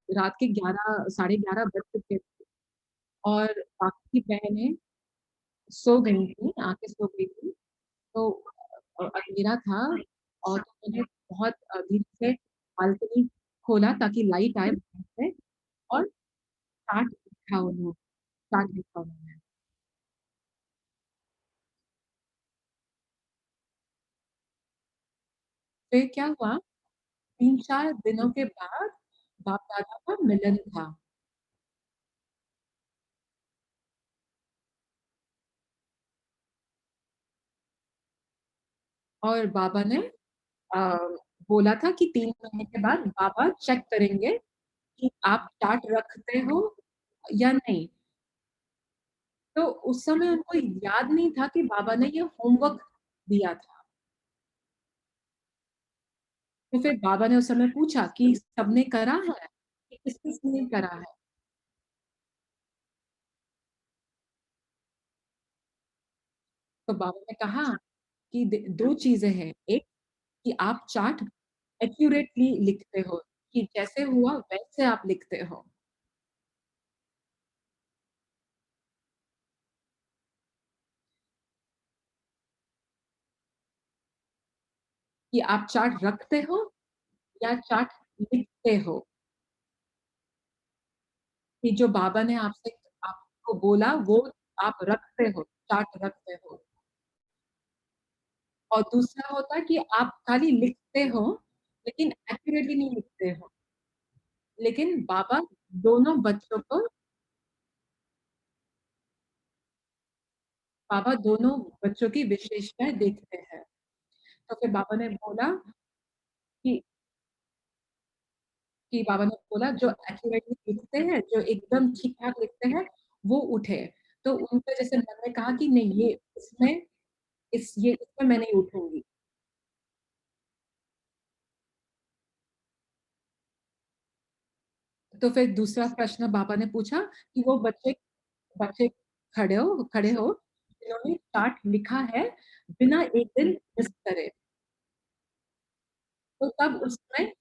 रात के 11 साढ़े 11 बज चुके थे और बाकी की बहनें सो गई थी, आके सो गई थी। तो अंधेरा था और तो मैंने बहुत धीरे से बालकनी खोला ताकि लाइट आए बाहर से और स्टार्ट लिखा उन्होंने स्टार्ट लिखा उन्होंने। फिर क्या हुआ 3-4 दिनों के बाद बाप-दादा का मिलन था और बाबा ने अ, बोला था कि 3 महीने के बाद बाबा चेक करेंगे कि आप चार्ट रखते हो या नहीं। तो उस समय उनको याद नहीं था कि बाबा ने ये होमवर्क दिया था। तो फिर बाबा ने उस समय पूछा कि सबने करा है? कि किस-किस ने करा है? तो बाबा ने कहा कि 2 चीज़ें हैं। एक कि आप चार्ट एक्यूरेटली लिखते हो, कि जैसे हुआ वैसे आप लिखते हो, कि आप चार्ट रखते हो या चार्ट लिखते हो। कि जो बाबा ने आपसे आपको बोला वो आप रखते हो, चार्ट रखते हो। और दूसरा होता है कि आप खाली लिखते हो, लेकिन एक्यूरेटली नहीं लिखते हो। लेकिन बाबा दोनों बच्चों को बाबा दोनों बच्चों की विशेषताएँ देखते हैं। तो फिर बाबा ने बोला कि बाबा ने बोला जो एक्यूरेटली लिखते हैं, जो एकदम ठीक-ठाक लिखते हैं, वो उठे। तो उनका जैसे मन में कहा कि नहीं ये इसमें मैं नहीं उठूँगी। तो फिर दूसरा प्रश्न बाबा ने पूछा कि वो बच्चे बच्चे खड़े हो जिन्होंने चार्ट लिखा है बिना एक दिन मिस करे। तो तब उस समय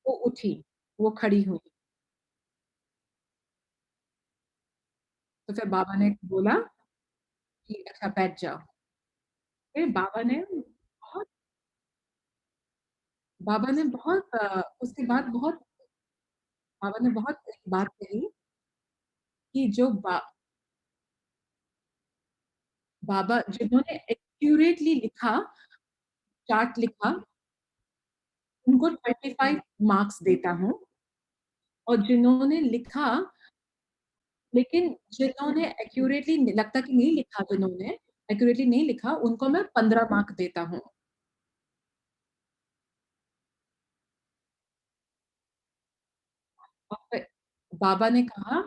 वो उठी, वो खड़ी हुई। तो फिर बाबा ने बोला कि अच्छा बैठ जाओ। फिर बाबा ने बहुत उसके बाद बहुत बाबा ने बहुत एक बात कही कि जो बाबा जिन्होंने एक्यूरेटली लिखा, चार्ट लिखा, उनको 25 मार्क्स देता हूँ और जिन्होंने लिखा लेकिन जिन्होंने एक्यूरेटली लगता कि नहीं लिखा जिन्होंने, एक्यूरेटली नहीं लिखा, उनको मैं 15 मार्क देता हूँ। और फिर बाबा ने कहा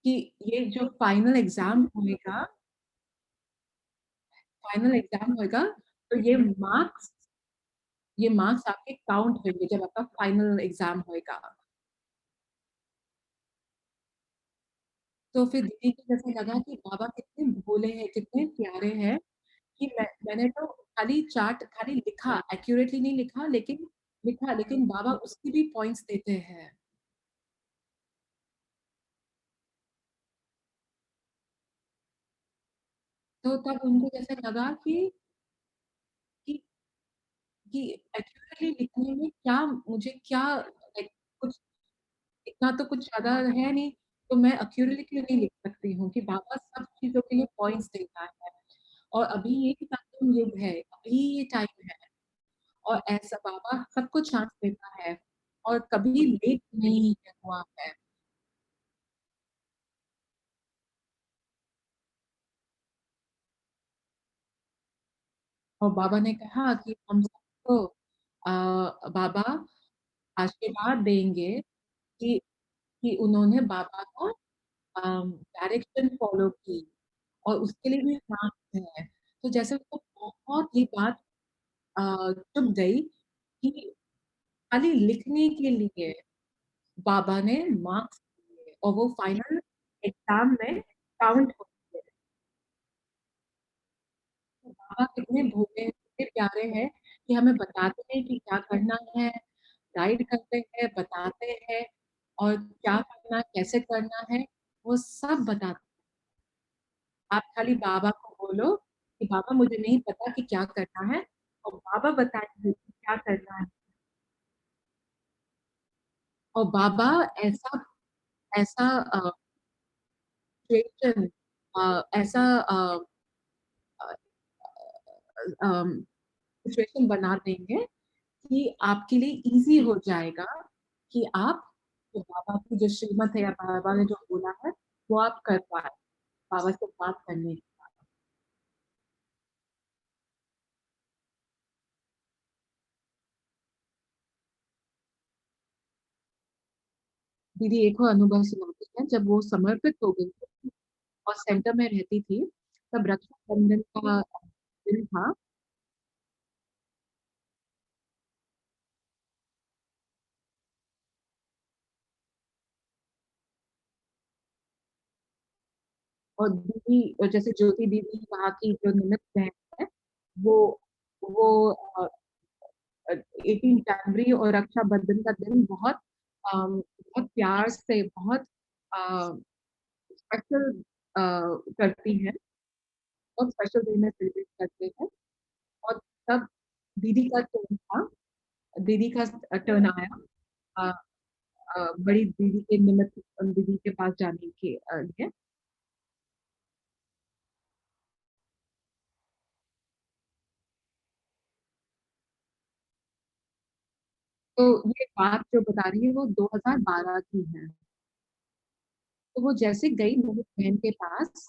कि ये जो फाइनल एग्ज़ाम होएगा, तो ये मार्क्स आपके काउंट होंगे जब आपका फाइनल एग्ज़ाम होएगा। तो फिर दीदी को जैसे लगा कि बाबा कितने भोले हैं, कितने प्यारे हैं कि मैंने तो खाली लिखा, एक्यूरेटली नहीं लिखा लेकिन बाबा उसकी भी पॉइंट्स देते हैं। तो तब उनको जैसे लगा कि कि एक्यूरेटली लिखने में क्या लाइक कुछ इतना तो कुछ ज़्यादा है नहीं, तो मैं एक्यूरेटली क्यों नहीं लिख सकती हूँ कि बाबा सब चीज़ों के लिए पॉइंट्स देता है। और अभी ये संगम युग है, अभी ये टाइम है और ऐसा बाबा सबको चांस देता है और कभी लेट नहीं हुआ है। और बाबा ने कहा कि हम सबको बाबा आशीर्वाद देंगे कि उन्होंने बाबा का डायरेक्शन फ़ॉलो की और उसके लिए भी मार्क्स हैं। तो जैसे उसको बहुत ही बात चुभ गई कि खाली लिखने के लिए बाबा ने मार्क्स दिए और वो फाइनल एग्ज़ाम में काउंट होते हैं। तो बाबा कितने भोले, कितने प्यारे हैं कि हमें बताते हैं कि क्या करना है, गाइड करते हैं, बताते हैं और क्या करना है, कैसे करना है, वो सब बताते हैं। आप खाली बाबा को बोलो कि बाबा मुझे नहीं पता कि क्या करना है और बाबा बताएंगे कि क्या करना है। और बाबा ऐसा ऐसा सिचुएशन ऐसा सिचुएशन बना देंगे कि आपके लिए इजी हो जाएगा कि आप जो बाबा की जो श्रीमत है या बाबा ने जो बोला है वो आप कर पाए बाबा से बात करने। दीदी एक और अनुभव सुनाती है। जब वो समर्पित हो गई थी और सेंटर में रहती थी तब रक्षाबंधन का दिन था। और दीदी जैसे ज्योति दीदी वहाँ की जो निमित बहन है वो वो 18 जनवरी और रक्षाबंधन का दिन बहुत बहुत प्यार से बहुत स्पेशल करती हैं। बहुत स्पेशल वे में सेलिब्रेट करते हैं। और तब दीदी का टर्न था। दीदी का टर्न आया अ, बड़ी दीदी के निमित्त दीदी के पास जाने के लिए। तो ये बात जो बता रही है वो 2012 की है। तो वो जैसे गई मेरी बहन के पास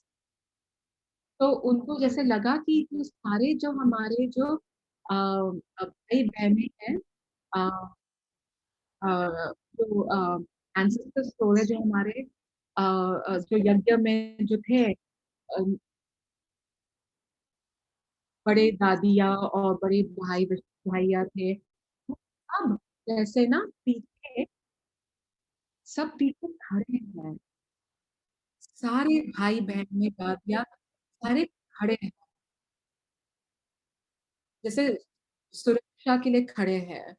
तो उनको जैसे लगा कि जो सारे जो हमारे जो भाई बहनें हैं अ, अ, जो एंसेस्टर स्टोर है जो हमारे जो यज्ञ में जो थे बड़े दादिया और बड़े भाइया थे। अब जैसे ना पीछे सब पीछे खड़े हैं। सारे भाई बहन में दादिया सारे खड़े हैं जैसे सुरक्षा के लिए खड़े हैं।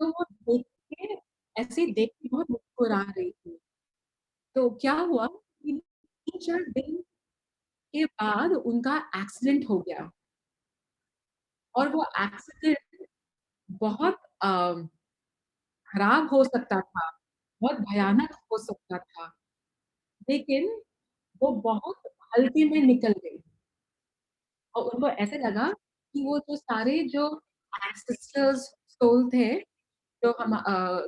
तो वो देख के ऐसे देख के बहुत मुस्कुरा रही थी। तो क्या हुआ कि 3-4 दिन के बाद उनका एक्सीडेंट हो गया। और वो एक्सीडेंट बहुत खराब हो सकता था, बहुत भयानक हो सकता था, लेकिन वो बहुत हल्के में निकल गई। और उनको ऐसे लगा कि वो जो सारे जो एंसेस्टर्स सोल थे जो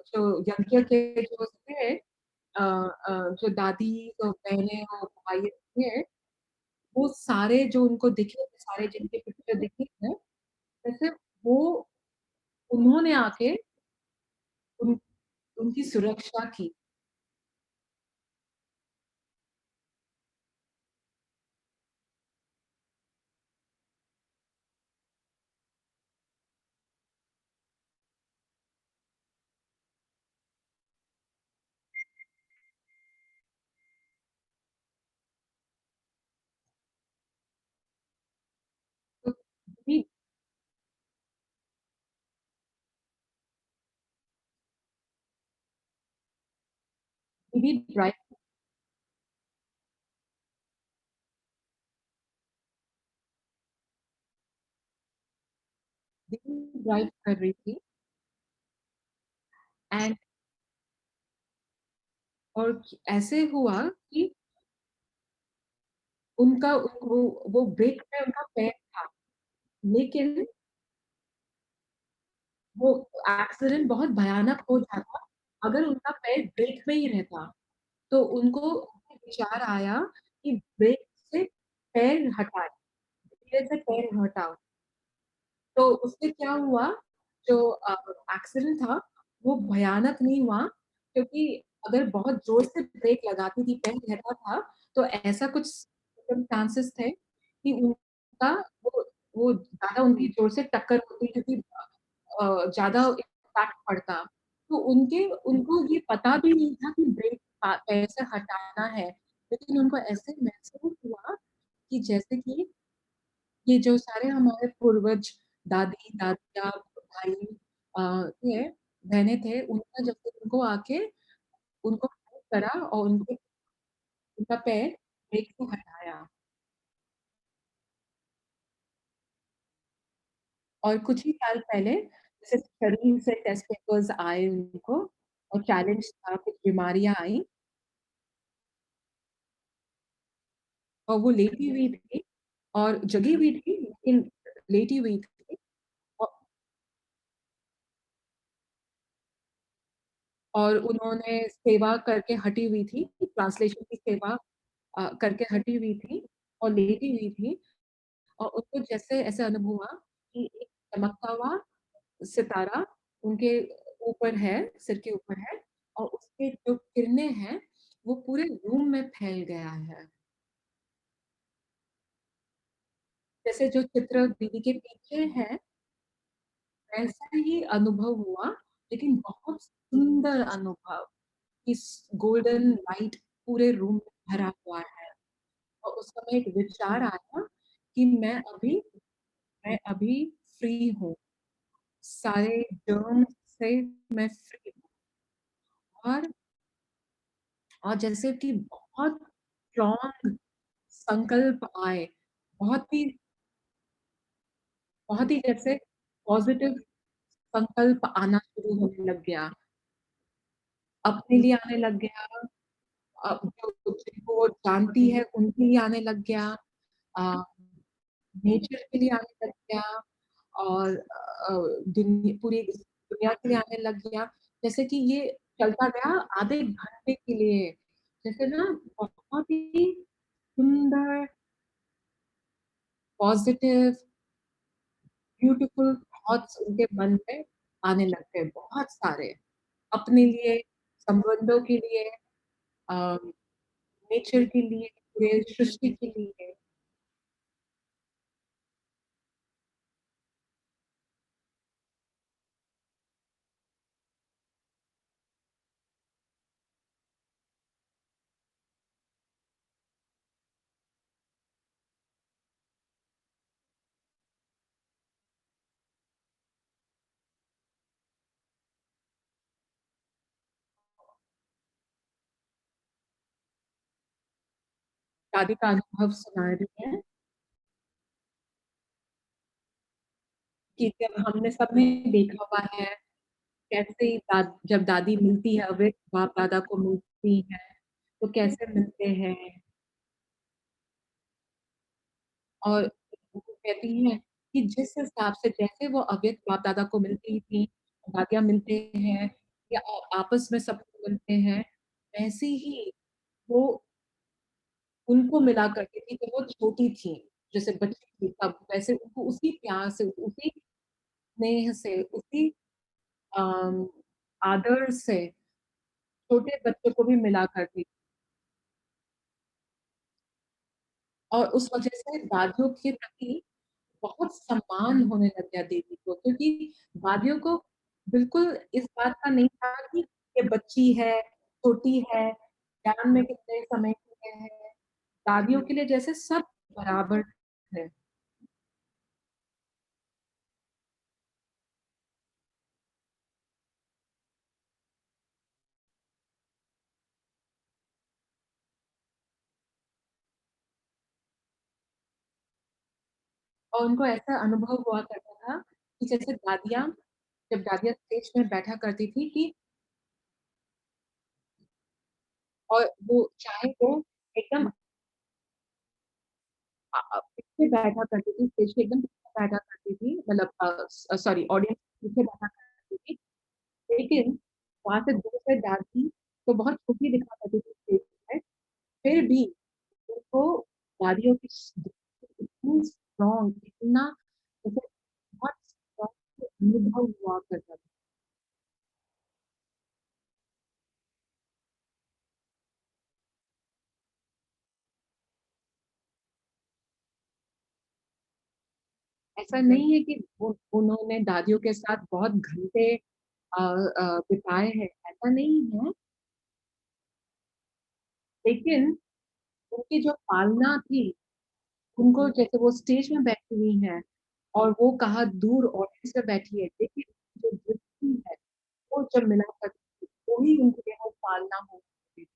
जो यज्ञ के जो थे जो दादी जो बहनें और भाई थे वो सारे जो उनको दिखे सारे जिनके पिक्चर दिखे थे जैसे वो उन्होंने आके उन, उनकी सुरक्षा की। तो दीदी दीदी ड्राइव दीदी ड्राइव कर रही थी एंड और ऐसे हुआ कि उनका वो ब्रेक में उनका पैर था लेकिन वो एक्सीडेंट बहुत भयानक हो जाता अगर उनका पैर ब्रेक में ही रहता। तो उनको विचार आया कि ब्रेक से पैर हटाए धीरे से पैर हटाओ। तो उससे क्या हुआ जो एक्सीडेंट था वो भयानक नहीं हुआ क्योंकि अगर बहुत जोर से ब्रेक लगाती थी पैर रहता था तो ऐसा कुछ चांसेस थे कि उनका वो वो ज्यादा उनकी जोर से टक्कर होती क्योंकि ज्यादा इम्पैक्ट पड़ता। तो उनके उनको ये पता भी नहीं था कि ब्रेक कैसे हटाना है लेकिन उनको ऐसे महसूस हुआ कि जैसे कि ये जो सारे हमारे पूर्वज दादी दादिया भाई थे बहनें थे उन्होंने जब उनको आके उनको हेल्प करा और उनके उनका पैर ब्रेक से हटाया। और कुछ ही साल पहले जैसे शरीर से टेस्ट पेपर्स आए उनको और चैलेंज था, कुछ बीमारियाँ आई और वो लेटी हुई थी और जगी हुई थी लेकिन लेटी हुई थी औ और उन्होंने सेवा करके हटी हुई थी, ट्रांसलेशन की सेवा करके हटी हुई थी और लेटी हुई थी और उनको जैसे ऐसा अनुभव हुआ कि एक चमकता हुआ सितारा उनके ऊपर है, सिर के ऊपर है और उसके जो किरणें हैं, वो पूरे रूम में फैल गया है। जैसे जो चित्र दीदी के पीछे है, वैसा ही अनुभव हुआ, लेकिन बहुत सुंदर अनुभव। इस गोल्डन लाइट पूरे रूम में भरा हुआ है और उस समय एक विचार आया कि मैं अभी फ्री हूँ, सारे जर्म्स से मैं फ्री हूँ और जैसे कि बहुत स्ट्रॉन्ग संकल्प आए, बहुत ही बहुत ही जैसे पॉजिटिव संकल्प आना शुरू होने लग गया, अपने लिए आने लग गया, जो जिनको वो जानती है उनके लिए आने लग गया, अ, नेचर के लिए आने लग गया और पूरी दुनिया के लिए आने लग गया। जैसे कि ये चलता गया आधे घंटे के लिए, जैसे ना बहुत ही सुंदर, पॉजिटिव, ब्यूटीफुल थॉट्स उनके मन में आने लग गए, बहुत सारे, अपने लिए, संबंधों के लिए, अ, नेचर के लिए, पूरे सृष्टि के लिए। दादी का अनुभव सुना रही हैं कि जब हमने सबने देखा हुआ है कैसे जब दादी मिलती है वे बाप दादा को मिलती है तो कैसे मिलते हैं और वो कहती हैं कि जिस हिसाब से जैसे वो अव्यक्त बाप दादा को मिलती थी, दादियाँ मिलते हैं या आपस में सब मिलते हैं, वैसे ही वो उनको मिला करती थी जब वो छोटी थी, जैसे बच्ची थी तब वैसे उनको उसी प्यार से, उसी स्नेह से, उसी अम, आदर से छोटे बच्चों को भी मिला करती थी और उस वजह से दादियों के प्रति बहुत सम्मान होने लग गया देवी को क्योंकि दादियों को बिल्कुल इस बात का नहीं था कि ये बच्ची है, छोटी है, ज्ञान में कितने समय की है। दादियों के लिए जैसे सब बराबर है। और उनको ऐसा अनुभव हुआ करता था कि जैसे जब दादियाँ स्टेज में बैठा करती थी कि और वो चाहे वो एकदम पीछे बैठा करती थी, स्टेज के एकदम पीछे बैठा करती थी, मतलब सॉरी ऑडियंस के पीछे बैठा करती थी। लेकिन वहाँ से दूर से दादी तो बहुत छोटी दिखा करती थी स्टेज पे, फिर भी उनको दादियों की इतनी स्ट्रॉन्ग, इतना जैसे बहुत स्ट्रॉन्ग अनुभव हुआ करता था। ऐसा नहीं है कि उन्होंने दादियों के साथ बहुत घंटे बिताए हैं, ऐसा नहीं है। लेकिन उनकी जो पालना थी, उनको जैसे वो स्टेज में बैठी हुई हैं और वो कहाँ दूर ऑडियंस में बैठी है, लेकिन जो दृष्टि है, वो जब मिला करती थी, वही उनके लिए वो पालना हो सकती थी।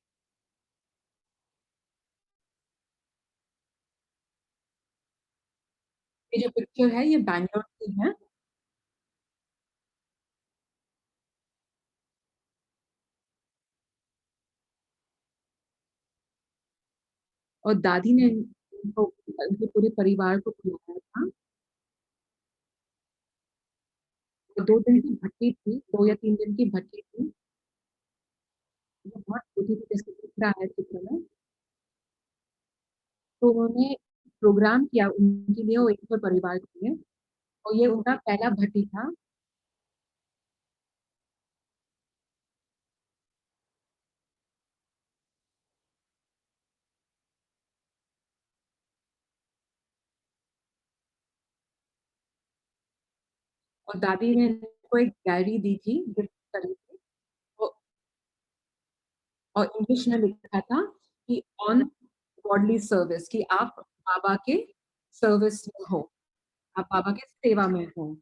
ये जो पिक्चर है, ये बैंगलोर की है। और दादी ने उनको उनके पूरे परिवार को बुलाया था। और 2 दिन की भट्टी थी, 2 या 3 दिन की भट्टी थी। वो बहुत छोटी थी जैसे दिख रहा है चित्र में। तो उन्होंने प्रोग्राम किया उनके लिए और एक और परिवार के लिए और ये उनका पहला भट्टी था। और दादी ने उनको एक डायरी दी थी गिफ्ट करके वो और इंग्लिश में लिखा था कि ऑन गॉडली सर्विस कि आप बाबा के सर्विस में हो, आप बाबा के सेवा में हो।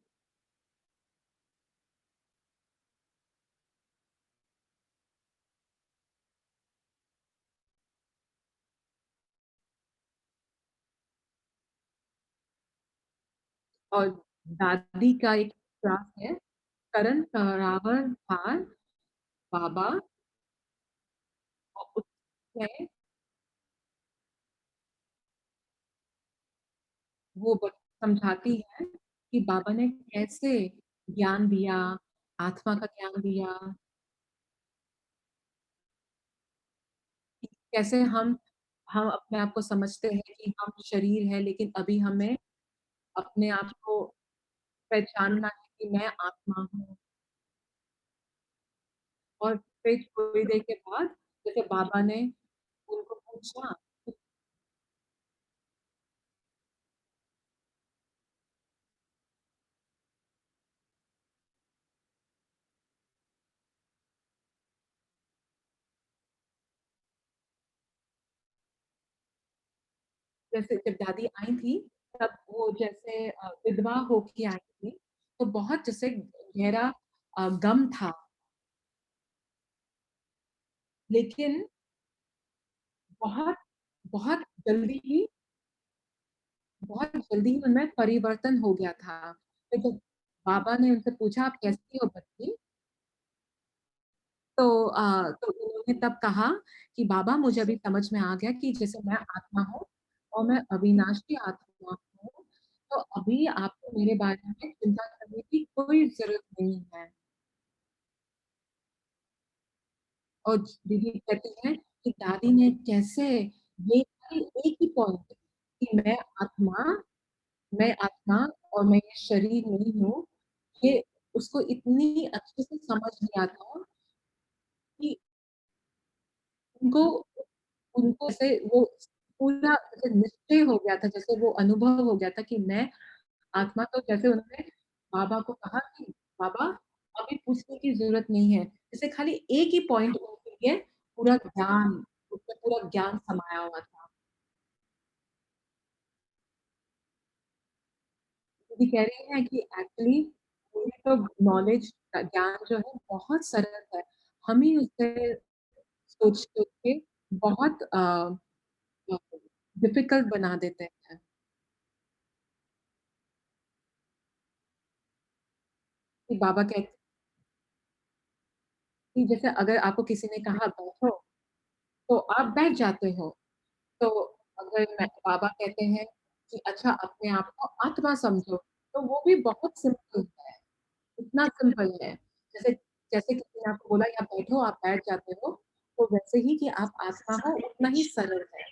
और दादी का एक क्लास है, करण करावर भार बाबा और उसमें वो समझाती है कि बाबा ने कैसे ज्ञान दिया, आत्मा का ज्ञान दिया, कि कैसे हम अपने आप को समझते हैं कि हम शरीर है लेकिन अभी हमें अपने आप को पहचानना है कि मैं आत्मा हूँ। और फिर थोड़ी देर के बाद जैसे बाबा ने उनको पूछा, जैसे जब दादी आई थी तब वो जैसे विधवा होके आई थी, तो बहुत जैसे गहरा गम था। लेकिन बहुत बहुत जल्दी ही बहुत जल्दी ही उनमें परिवर्तन हो गया था। तो जब बाबा ने उनसे पूछा आप कैसी हो बच्ची, तो उन्होंने तब कहा कि बाबा मुझे अभी समझ में आ गया कि जैसे मैं आत्मा हूँ और मैं अविनाशी आत्मा हूँ, तो अभी आपको मेरे बारे में चिंता करने की कोई जरूरत नहीं है। और दीदी कहती हैं कि दादी ने कैसे ये खाली एक ही पॉइंट कि मैं आत्मा और मैं ये शरीर नहीं हूँ, ये उसको इतनी अच्छे से समझ लिया था कि उनको उनको ऐसे वो पूरा ऐसे निश्चय हो गया था, जैसे वो अनुभव हो गया था कि मैं आत्मा। तो जैसे उन्होंने बाबा को कहा कि बाबा अभी पूछने की जरूरत नहीं है, जैसे खाली एक ही पॉइंट उनके लिए पूरा ज्ञान, उसमें पूरा ज्ञान समाया हुआ था। दीदी कह रही है कि एक्चुअली ये तो नॉलेज ज्ञान जो है बहुत सरल है, हम ही उसे सोच सोच के बहुत डिफिकल्ट बना देते हैं। कि बाबा कहते कि जैसे अगर आपको किसी ने कहा बैठो तो आप बैठ जाते हो। तो अगर बाबा कहते हैं कि अच्छा अपने आप को आत्मा समझो, तो वो भी बहुत सिंपल है, इतना सिंपल है। जैसे जैसे किसी ने आपको बोला या बैठो आप बैठ जाते हो, तो वैसे ही कि आप आत्मा हो उतना ही सरल है।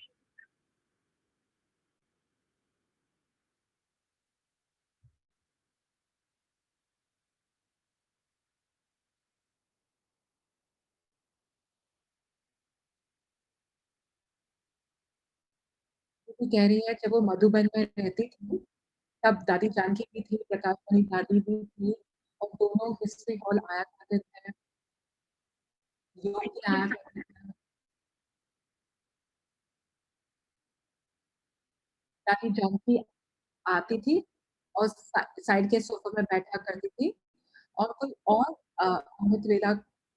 वो कह रही है जब वो मधुबन में रहती थी तब दादी जानकी भी थी, प्रकाश वाली दादी भी थी और दोनों हिस्ट्री हॉल आया करते थे, योग भी आया करते थे। दादी जानकी आती थी और साइड के सोफे में बैठा करती थी और कोई और अमृत वेला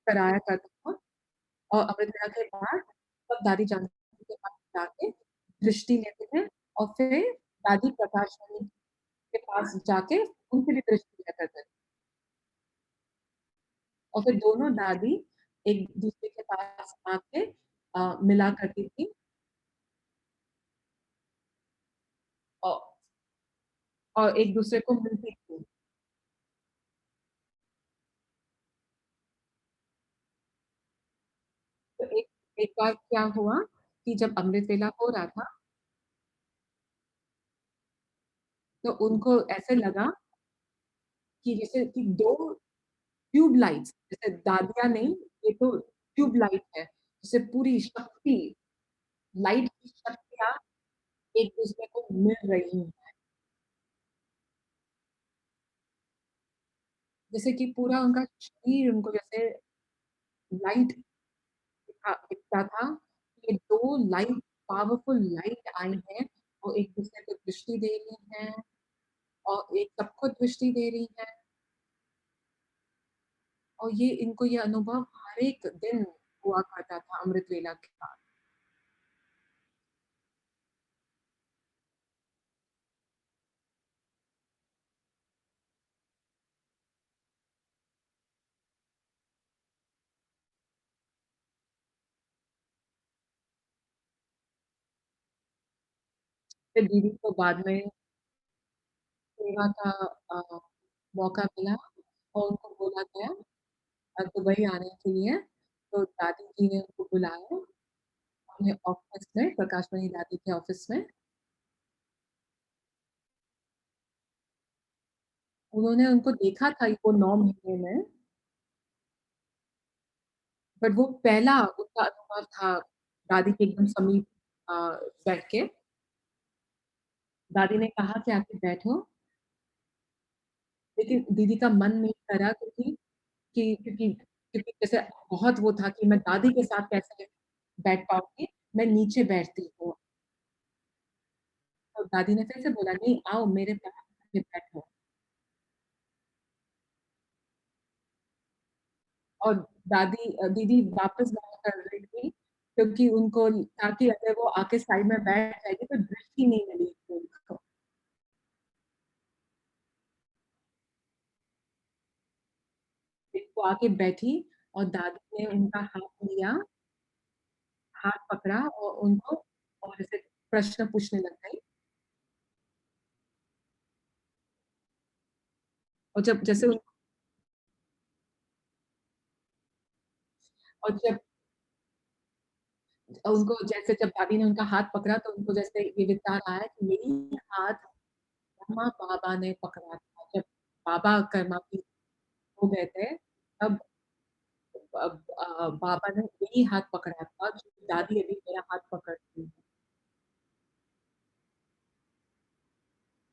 कराया करता था। और अमृत वेला के बाद सब दादी जानकी के पास जाके दृष्टि लेते थे और फिर दादी प्रकाश वाणी के पास जाके उनकी भी दृष्टि लिया करते थे। और फिर दोनों दादी एक दूसरे के पास आके मिला करती थी। औ और एक-दूसरे को मिलती थी। तो एक एक बार क्या हुआ कि जब अमृत वेला हो रहा था, तो उनको ऐसे लगा कि जैसे कि 2 ट्यूब लाइट्स, जैसे दादियाँ नहीं, ये तो ट्यूब लाइट है, जिससे पूरी शक्ति, लाइट की शक्तियाँ एक-दूसरे को मिल रही हैं। जैसे कि पूरा उनका शरीर उनको जैसे लाइट दिखता था। ये 2 लाइट, पावरफुल लाइट आई हैं और एक-दूसरे को दृष्टि दे रही हैं और एक सबको दृष्टि दे रही हैं और ये इनको ये अनुभव हर एक दिन हुआ करता था अमृत वेला के बाद। फिर दीदी को बाद में सेवा का अ, मौका मिला और उनको बोला गया दुबई आने के लिए, तो दादी जी ने उनको बुलाया अपने ऑफ़िस में, प्रकाश मणि दादी के ऑफ़िस में। उन्होंने उनको देखा था वो 9 महीने में, बट वो पहला उनका अनुभव था दादी के एकदम समीप अ, बैठ के। दादी ने कहा कि आके बैठो, लेकिन दीदी का मन नहीं करा क्योंकि जैसे बहुत वो था कि मैं दादी के साथ कैसे बैठ पाऊँगी, मैं नीचे बैठती हूँ। तो दादी ने फिर से बोला, "नहीं, आओ मेरे पास आके बैठो।" और दीदी वापस बात कर रही थी, क्योंकि उनको था कि अगर वो आके साइड में बैठ जाएगी तो दृष्टि नहीं मिलेगी उनको। फिर वो आके बैठी और दादी ने उनका हाथ लिया, हाथ पकड़ा और उनको और जैसे प्रश्न पूछने लग गई। और जब जैसे उन और जब उनको जैसे जब दादी ने उनका हाथ पकड़ा तो उनको जैसे ये विचार आया कि यही हाथ ब्रह्मा बाबा ने पकड़ा था। जब बाबा कर्मातीत हो गए थे, तब बाबा ने यही हाथ पकड़ा था जो दादी अभी मेरा हाथ पकड़ रही है।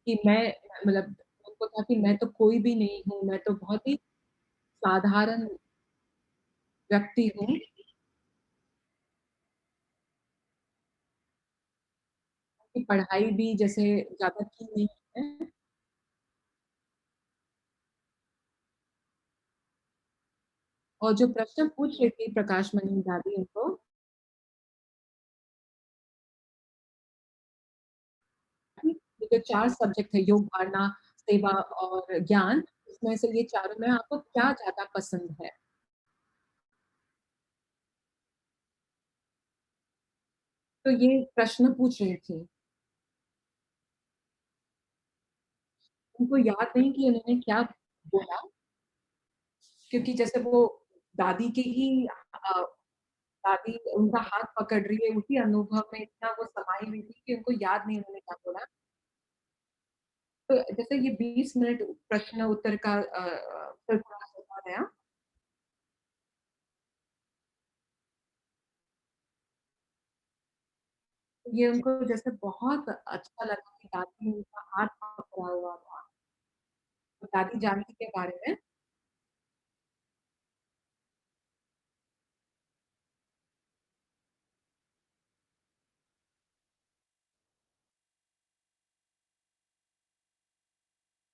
कि मैं मतलब उनको था कि मैं तो कोई भी नहीं हूँ, मैं तो बहुत ही साधारण व्यक्ति हूँ, कि पढ़ाई भी जैसे ज़्यादा की नहीं है और जो प्रश्न पूछ रही थी प्रकाश मणि दादी उनको, कि ये जो 4 सब्जेक्ट है योग, धारणा, सेवा और ज्ञान, इसमें से ये चारों में आपको क्या ज़्यादा पसंद है? तो ये प्रश्न पूछ रही थी। उनको याद नहीं कि उन्होंने क्या बोला, क्योंकि जैसे वो दादी के ही अ, दादी उनका हाथ पकड़ रही है, उसी अनुभव में इतना वो समाई हुई थी कि उनको याद नहीं उन्होंने क्या बोला। तो जैसे ये 20 मिनट प्रश्न उत्तर का सिलसिला चलता गया। तो ये उनको जैसे बहुत अच्छा लगा कि दादी ने उनका हाथ पकड़ा हुआ था। तो दादी जानती के बारे में,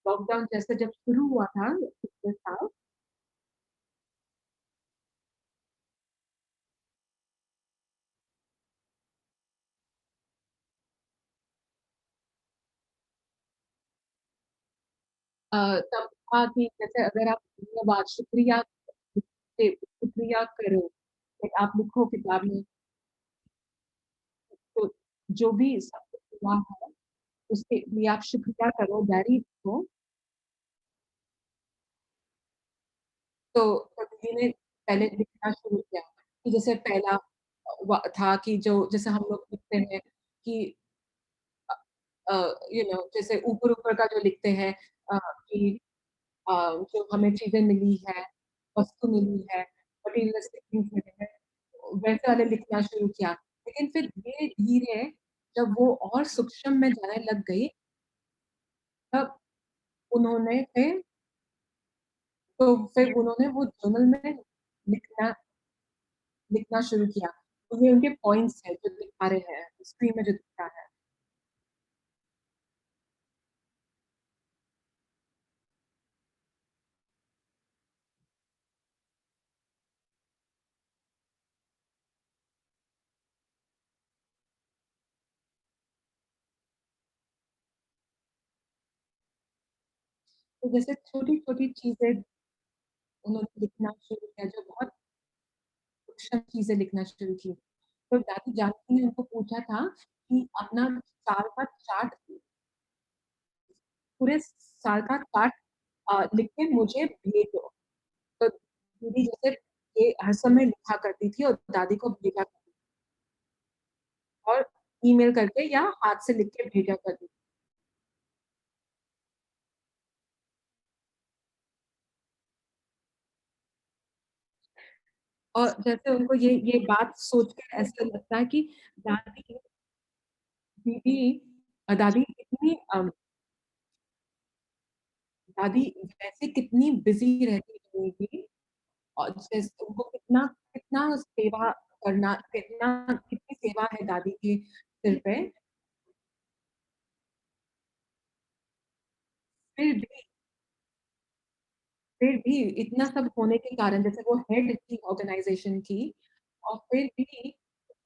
लॉकडाउन जैसे जब शुरू हुआ था पिछले साल, तब था कि जैसे अगर आप धन्यवाद, शुक्रिया करो, लाइक आप लिखो किताब में, तो जो भी सब कुछ हुआ है उसके लिए आप शुक्रिया करो डायरी को। तो दीदी ने पहले लिखना शुरू किया कि जैसे पहला था कि जो जैसे हम लोग लिखते हैं कि अ, जैसे ऊपर-ऊपर का जो लिखते हैं कि अ, जो हमें चीज़ें मिली है, वस्तु मिली है, मटीरियलिस्टिक थिंग्स मिले हैं, वैसे वाले लिखना शुरू किया। लेकिन फिर धीरे-धीरे जब वो और सूक्ष्म में जाने लग गई, तब उन्होंने फिर उन्होंने वो जर्नल में लिखना लिखना शुरू किया। तो ये उनके पॉइंट्स हैं जो दिखा रहे हैं, स्क्रीन में जो दिख रहा है। तो जैसे छोटी-छोटी चीज़ें उन्होंने लिखना शुरू किया, जो बहुत सूक्ष्म चीज़ें लिखना शुरू की। तो दादी जानकी ने उनको पूछा था कि अपना साल का चार्ट पूरे साल का चार्ट लिख के मुझे भेजो। तो दीदी जैसे ये हर समय लिखा करती थी और दादी को भेजा करती थी और ईमेल करके या हाथ से लिख के भेजा करती थी। और जैसे उनको ये बात सोच के ऐसा लगता है कि दादी दीदी दादी कितनी दादी वैसे कितनी बिज़ी रहती होंगी और जैसे उनको कितना कितना सेवा करना कितनी सेवा है दादी के सिर पे, फिर भी फिर भी इतना सब होने के कारण जैसे वो हेड थी ऑर्गनाइज़ेशन की और फिर भी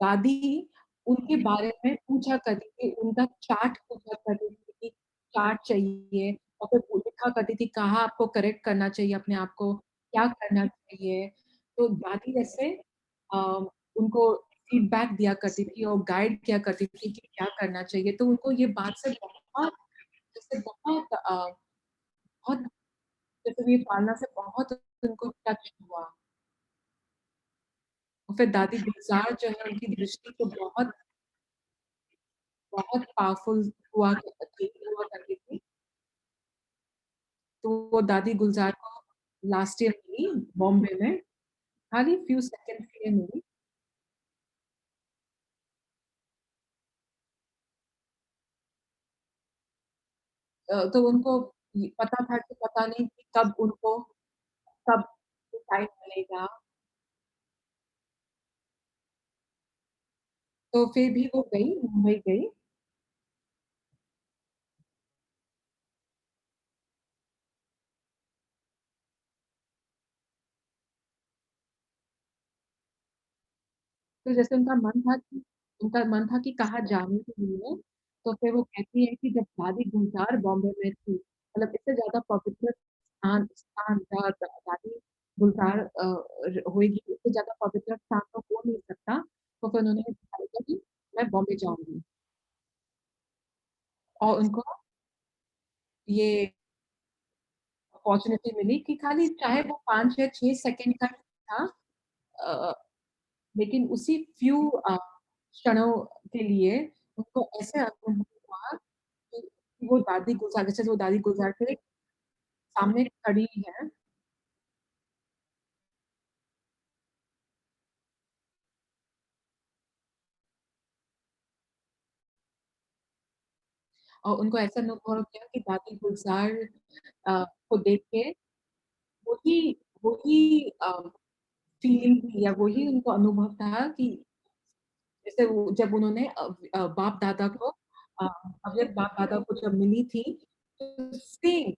दादी उनके बारे में पूछा करती थी, उनका चार्ट पूछा करती थी कि चार्ट चाहिए और फिर वो लिखा करती थी कहाँ आपको करेक्ट करना चाहिए अपने आप को, क्या करना चाहिए। तो दादी जैसे अ, उनको फीडबैक दिया करती थी और गाइड किया करती थी कि क्या करना चाहिए। तो उनको ये बात से बहुत जैसे बहुत जैसे ये पालना से बहुत उनको टच हुआ। और फिर दादी गुलज़ार जो है उनकी दृष्टि तो बहुत बहुत पावरफुल हुआ करती थी। तो वो दादी गुलज़ार को लास्ट ईयर मिली बॉम्बे में, खाली फ्यू सेकंड्स के लिए मिली। तो उनको ये पता था कि पता नहीं कि कब टाइम मिलेगा, तो फिर भी वो गई, मुंबई गई। तो जैसे उनका मन था कि कहाँ जाने के लिए, तो फिर वो कहती है कि जब दादी गुलज़ार बॉम्बे में थी, मतलब इससे ज़्यादा पवित्र स्थान जहाँ दादी गुलज़ार होएगी, इससे ज़्यादा पवित्र स्थान तो हो नहीं सकता। तो फिर उन्होंने डिसाइड किया कि मैं बॉम्बे जाऊँगी और उनको ये अपॉर्च्युनिटी मिली कि खाली चाहे वो 5 या 6 सेकंड का ही था अ, लेकिन उसी फ्यू क्षणों के लिए उनको ऐसे अनुभव हुआ कि वो दादी गुज़ार जैसे वो दादी गुज़ार के सामने खड़ी हैं और उनको ऐसा अनुभव किया कि दादी गुलज़ार को देख के वही वही फीलिंग थी या वही उनको अनुभव था कि जैसे वो जब उन्होंने बाप-दादा को अ, अव्यक्त बाप-दादा को जब मिली थी, तो सेम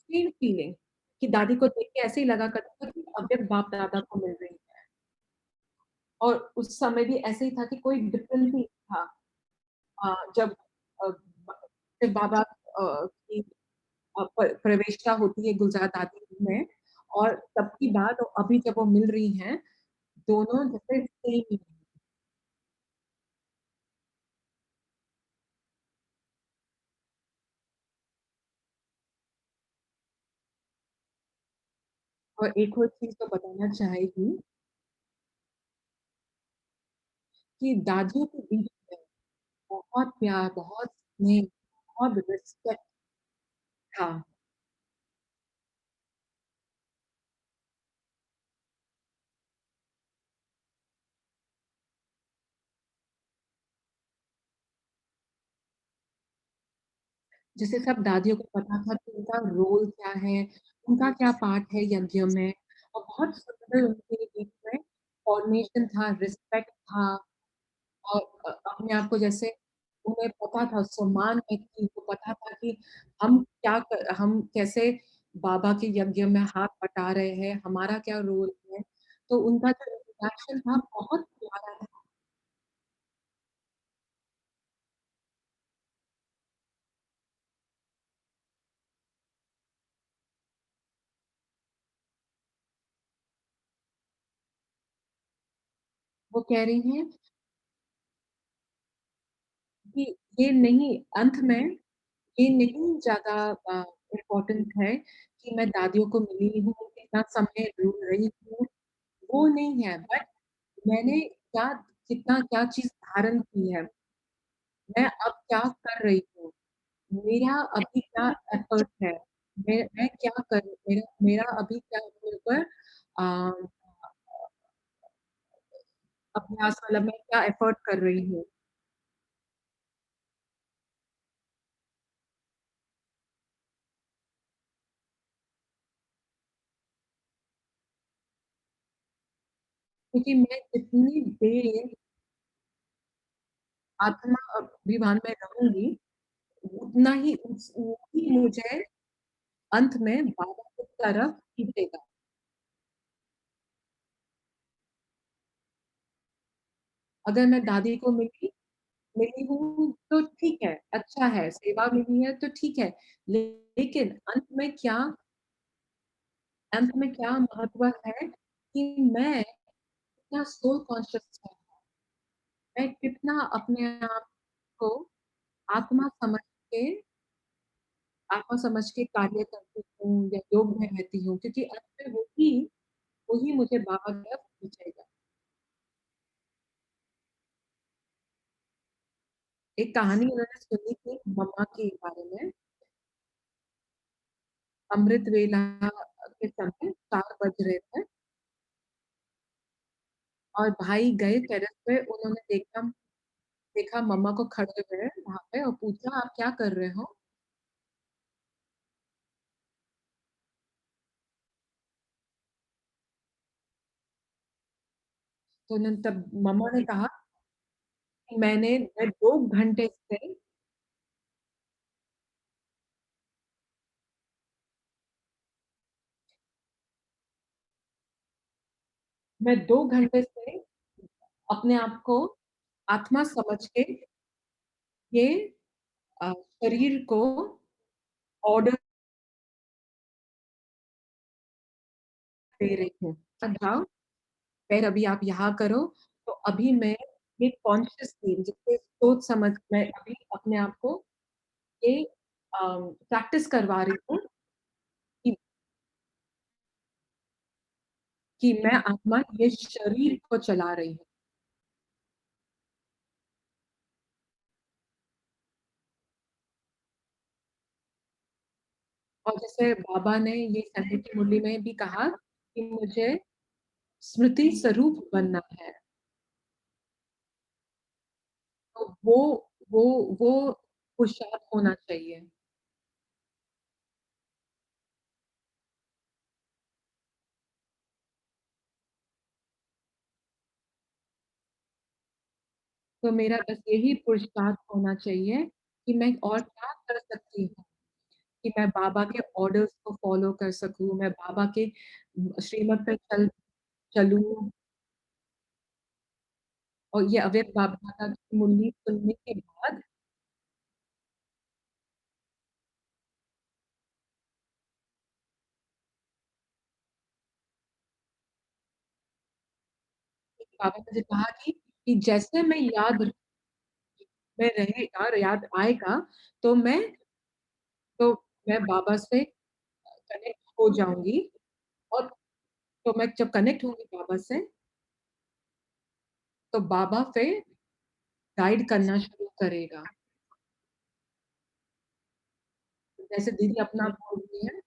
फीलिंग कि दादी को देख के ऐसे ही लगा करता था कि अव्यक्त बाप-दादा को मिल रही है और उस समय भी ऐसे ही था कि कोई डिफरेंस नहीं था। जब ब जब बाबा की प्रवेशिका होती है गुलज़ार दादी में और तब की बात और अभी जब वो मिल रही हैं, दोनों जैसे सेम ही और एक और चीज़ तो बताना चाहेगी कि दादियों के बीच में बहुत प्यार, बहुत स्नेह, बहुत रिस्पेक्ट था। जैसे सब दादियों को पता था कि उनका रोल क्या है, उनका क्या पार्ट है यज्ञ में और बहुत सुंदर उनके बीच में कोऑर्डिनेशन था, रिस्पेक्ट था और अपने आप को जैसे उन्हें पता था सम्मान में थी, उनको पता था कि हम कैसे बाबा के यज्ञ में हाथ बटा रहे हैं, हमारा क्या रोल है। तो उनका जो इंटरेक्शन था बहुत प्यारा था। वो कह रही हैं कि ये नहीं अंत में ये नहीं ज़्यादा इम्पोर्टेंट है कि मैं दादियों को मिली हूँ, कितना समय दूर रही हूँ, वो नहीं है बट मैंने कितना क्या चीज़ धारण की है, मैं अब क्या कर रही हूँ, मेरा अभी क्या एफर्ट है, मैं क्या कर मेरा मेरा अभी क्या अपने ऊपर अभ्यास मतलब मैं क्या एफर्ट कर रही हूँ। क्योंकि मैं जितनी देर आत्मा अभिमान में रहूँगी, उतना ही वही मुझे अंत में बाबा की तरफ खींचेगा। अगर मैं दादी को मिली हूँ तो ठीक है, अच्छा है, सेवा मिली है तो ठीक है। लेकिन अंत में क्या महत्व है कि मैं कितना सोल कॉन्शियस हूँ, मैं कितना अपने आप को आत्मा समझ के आत्मा समझ के कार्य करती हूँ या योग में रहती हूँ क्योंकि अंत में वही मुझे बाबा की तरफ खींचेगा। एक कहानी उन्होंने सुनी थी मम्मा के बारे में, अमृत वेला के समय 4 बज रहे थे और भाई गए टेरेस पे उन्होंने देखा मम्मा को खड़े हुए वहाँ पे और पूछा आप क्या कर रहे हो? तो उन्होंने तब मम्मा ने कहा कि मैं 2 घंटे से मैं 2 घंटे से अपने आप को आत्मा समझ के ये शरीर को ऑर्डर दे रही हूँ। जाओ फिर अभी आप यहाँ करो, तो अभी मैं ये कॉन्शियसली जिससे सोच समझ मैं अभी अपने आप को ये प्रैक्टिस करवा रही हूँ कि मैं आत्मा ये शरीर को चला रही हूँ। और जैसे बाबा ने ये संडे की मुरली में भी कहा कि मुझे स्मृति स्वरूप बनना है। तो वो वो पुरुषार्थ होना चाहिए। तो मेरा बस यही पुरुषार्थ होना चाहिए कि मैं और क्या कर सकती हूँ कि मैं बाबा के ऑर्डर्स को फॉलो कर सकूँ, मैं बाबा के श्रीमत पे चलूँ और ये अव्यक्त बाबा दादा की मुरली सुनने के बाद बाबा ने मुझे कहा कि जैसे मैं याद में रहेगा याद आएगा तो तो मैं बाबा से कनेक्ट हो जाऊँगी और तो मैं जब कनेक्ट होंगी बाबा से, तो बाबा फिर गाइड करना शुरू करेगा। जैसे दीदी अपना बोल रही हैं,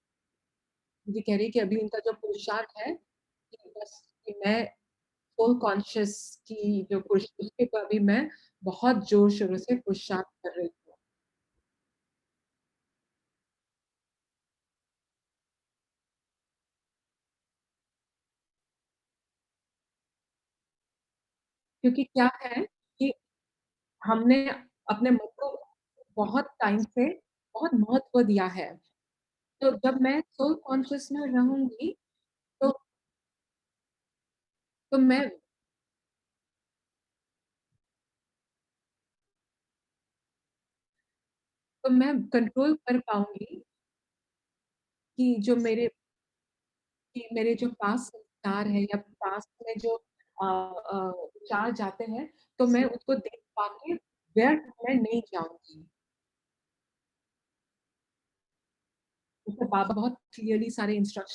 दीदी कह रही है कि अभी उनका जो पुरुषार्थ है कि बस कि मैं सोल कॉन्शियस की जो पुरुष उसके ऊपर अभी मैं बहुत ज़ोर-शोर से पुरुषार्थ कर रही हूँ। क्योंकि क्या है कि हमने अपने मन को बहुत टाइम से बहुत महत्व दिया है। तो जब मैं सोल कॉन्शियस में रहूँगी, तो तो मैं तो मैं कंट्रोल कर पाऊँगी कि जो मेरे जो पास्ट संस्कार है या पास्ट में जो विचार जाते हैं, तो मैं उसको देख पाके व्यर्थ में नहीं जाऊँगी। जैसे बाबा बहुत क्लियरली सारे इंस्ट्रक्शंस